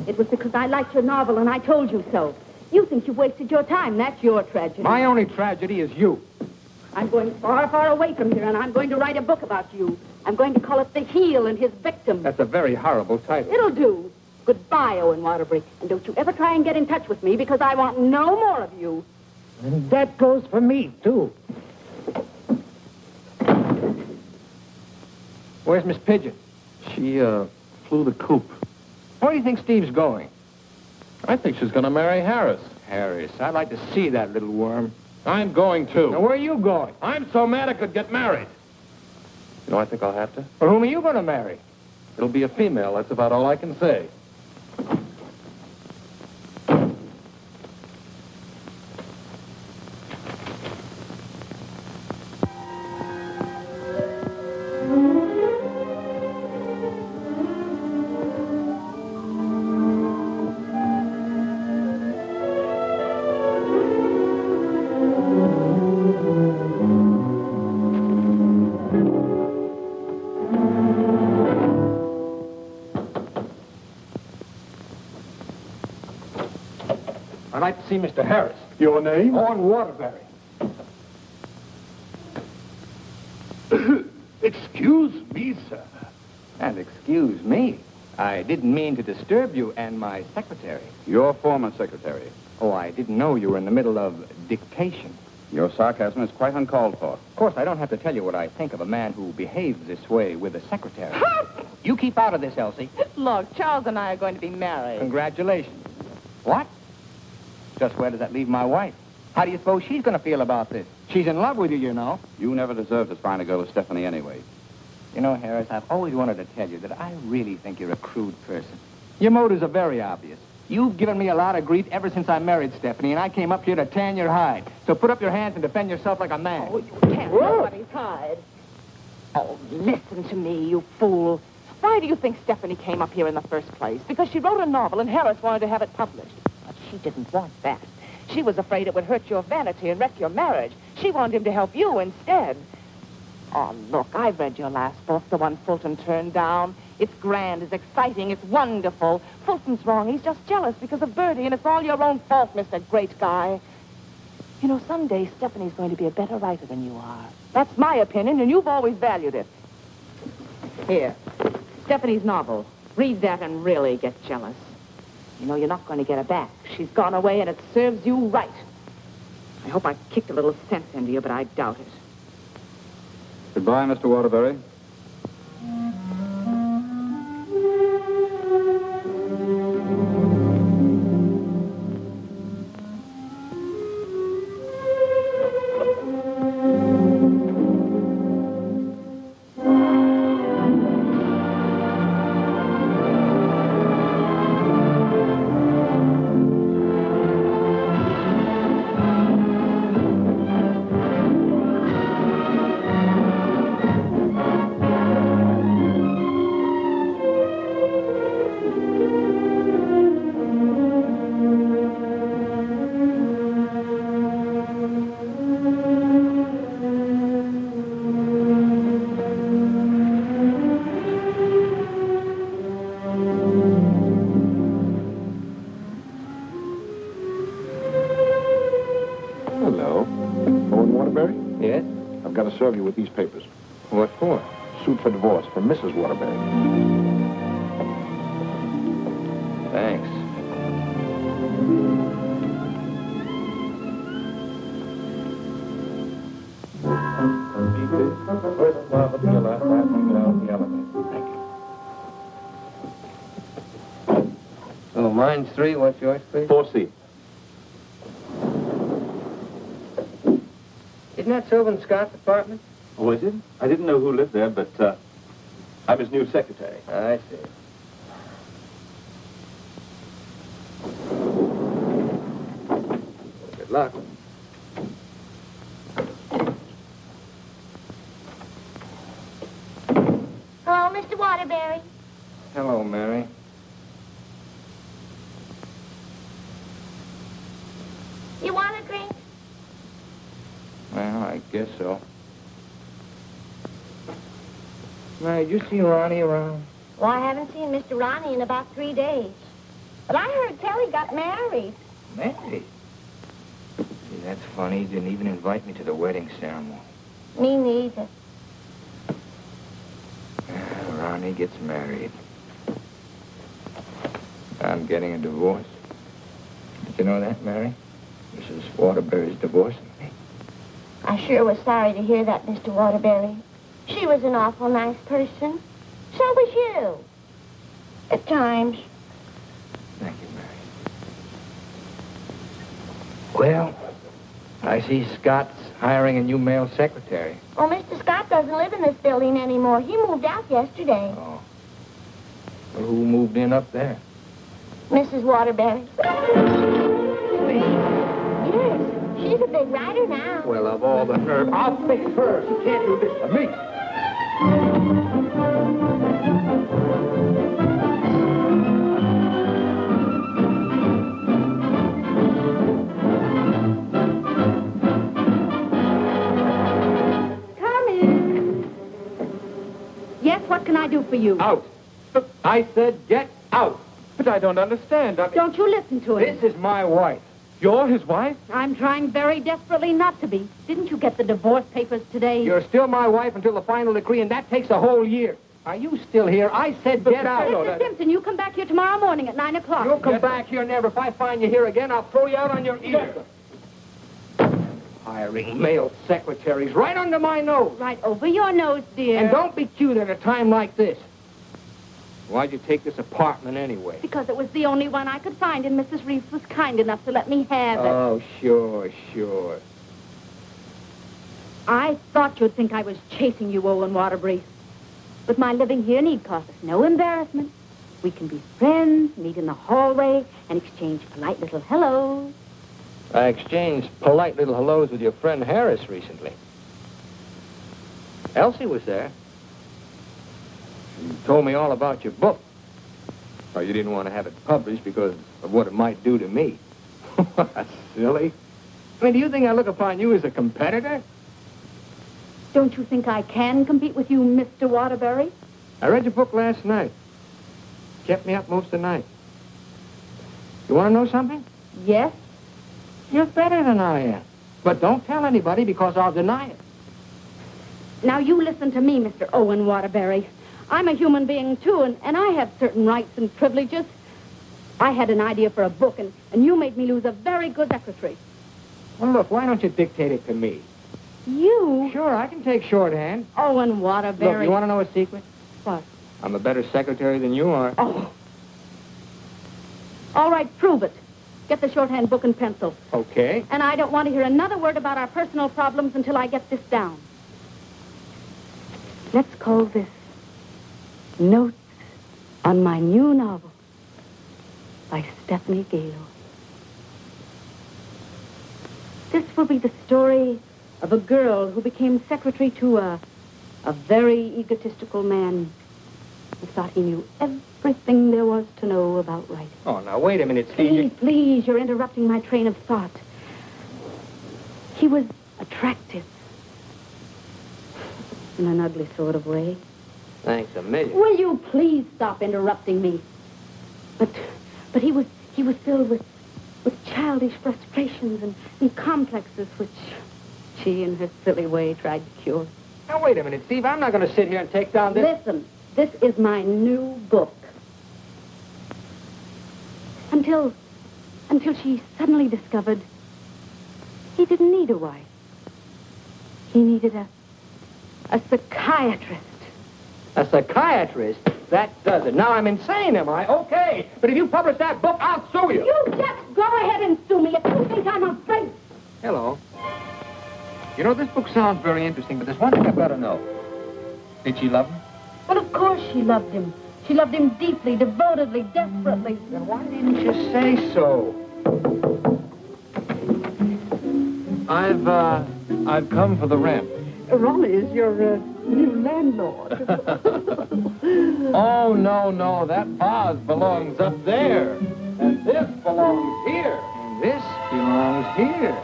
It was because I liked your novel, and I told you so. You think you've wasted your time. That's your tragedy. My only tragedy is you. I'm going far, far away from here, and I'm going to write a book about you. I'm going to call it The Heel and His Victim. That's a very horrible title. It'll do. Goodbye, Owen Waterbury. And don't you ever try and get in touch with me, because I want no more of you. And that goes for me, too. Where's Miss Pigeon? She, flew the coop. Where do you think Steve's going? I think she's going to marry Harris. Harris. I'd like to see that little worm. I'm going to. Now, where are you going? I'm so mad I could get married. You know, I think I'll have to. Well, whom are you going to marry? It'll be a female. That's about all I can say. I'd like to see Mr. Harris. Your name? Owen Waterbury. Excuse me, sir. And excuse me. I didn't mean to disturb you and my secretary. Your former secretary. Oh, I didn't know you were in the middle of dictation. Your sarcasm is quite uncalled for. Of course, I don't have to tell you what I think of a man who behaves this way with a secretary. You keep out of this, Elsie. Look, Charles and I are going to be married. Congratulations. What? Just where does that leave my wife? How do you suppose she's going to feel about this? She's in love with you, you know. You never deserved as fine a girl as Stephanie anyway. You know, Harris, I've always wanted to tell you that I really think you're a crude person. Your motives are very obvious. You've given me a lot of grief ever since I married Stephanie, and I came up here to tan your hide. So put up your hands and defend yourself like a man. Oh, you can't nobody's hide. Oh, listen to me, you fool. Why do you think Stephanie came up here in the first place? Because she wrote a novel and Harris wanted to have it published. But she didn't want that. She was afraid it would hurt your vanity and wreck your marriage. She wanted him to help you instead. Oh, look, I've read your last book, the one Fulton turned down. It's grand, it's exciting, it's wonderful. Fulton's wrong. He's just jealous because of Bertie, and it's all your own fault, Mr. Great Guy. You know, someday Stephanie's going to be a better writer than you are. That's my opinion, and you've always valued it. Here, Stephanie's novel. Read that and really get jealous. You know, you're not going to get her back. She's gone away, and it serves you right. I hope I kicked a little sense into you, but I doubt it. Goodbye, Mr. Waterbury. Hello. Owen Waterbury? Yes? I've got to serve you with these papers. What for? Suit for divorce from Mrs. Waterbury. Thanks. First floor, the last, last thing down the elevator. Thank you. Oh, mine's 3. What's yours, please? 4C. Isn't that Sylvan Scott's apartment? Oh, is it? I didn't know who lived there, but I'm his new secretary. I see. Good luck. Hello, Mr. Waterbury. Hello, Mary. You want a drink? Well, I guess so. Mary, did you see Ronnie around? Well, I haven't seen Mr. Ronnie in about 3 days. But I heard Telly got married. Married? See, that's funny. He didn't even invite me to the wedding ceremony. Me neither. Ronnie gets married. I'm getting a divorce. Did you know that, Mary? Mrs. Waterbury's divorcing me. I sure was sorry to hear that, Mr. Waterbury. She was an awful nice person. So was you. At times. Thank you, Mary. Well, I see Scott's hiring a new male secretary. Oh, Mr. Scott doesn't live in this building anymore. He moved out yesterday. Oh. Well, who moved in up there? Mrs. Waterbury. Yes, she's a big writer now. Well, of all the nerve, I'll fix her. She can't do this to me. Come in. Yes, what can I do for you? Out. I said get out. But I don't understand. Don't you listen to him. This is my wife. You're his wife? I'm trying very desperately not to be. Didn't you get the divorce papers today? You're still my wife until the final decree, and that takes a whole year. Are you still here? I said get out. Mr. Simpson, you come back here tomorrow morning at 9 o'clock. You'll come back here never. If I find you here again, I'll throw you out on your ear. Hiring male secretaries right under my nose. Right over your nose, dear. And don't be cute at a time like this. Why'd you take this apartment anyway? Because it was the only one I could find, and Mrs. Reeves was kind enough to let me have it. Oh, sure, sure. I thought you'd think I was chasing you, Owen Waterbury. But my living here need cause us no embarrassment. We can be friends, meet in the hallway, and exchange polite little hellos. I exchanged polite little hellos with your friend Harris recently. Elsie was there. You told me all about your book. Well, you didn't want to have it published because of what it might do to me. Silly. I mean, do you think I look upon you as a competitor? Don't you think I can compete with you, Mr. Waterbury? I read your book last night. Kept me up most of the night. You want to know something? Yes. You're better than I am. But don't tell anybody because I'll deny it. Now, you listen to me, Mr. Owen Waterbury. I'm a human being, too, and I have certain rights and privileges. I had an idea for a book, and you made me lose a very good secretary. Well, look, why don't you dictate it to me? You? Sure, I can take shorthand. Owen Waterbury. Look, you want to know a secret? What? I'm a better secretary than you are. Oh. All right, prove it. Get the shorthand book and pencil. Okay. And I don't want to hear another word about our personal problems until I get this down. Let's call this Notes on My New Novel by Stephanie Gaylord. This will be the story of a girl who became secretary to a very egotistical man who thought he knew everything there was to know about writing. Oh, now, wait a minute, Steve. Please, you're interrupting my train of thought. He was attractive. In an ugly sort of way. Thanks a million. Will you please stop interrupting me? But he was filled with with childish frustrations and complexes which she, in her silly way, tried to cure. Now, wait a minute, Steve. I'm not going to sit here and take down this... Listen, this is my new book. Until she suddenly discovered he didn't need a wife. He needed a psychiatrist. A psychiatrist? That does it. Now I'm insane, am I? Okay. But if you publish that book, I'll sue you. You just go ahead and sue me if you think I'm afraid. Hello. You know, this book sounds very interesting, but there's one thing I've got to know. Did she love him? Well, of course she loved him. She loved him deeply, devotedly, desperately. Then why didn't you say so? I've come for the rent. Raleigh is your new landlord. Oh, no, that vase belongs up there. And this belongs here. And this belongs here.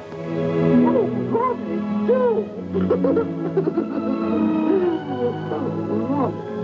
Oh, Raleigh, do. Oh, Raleigh.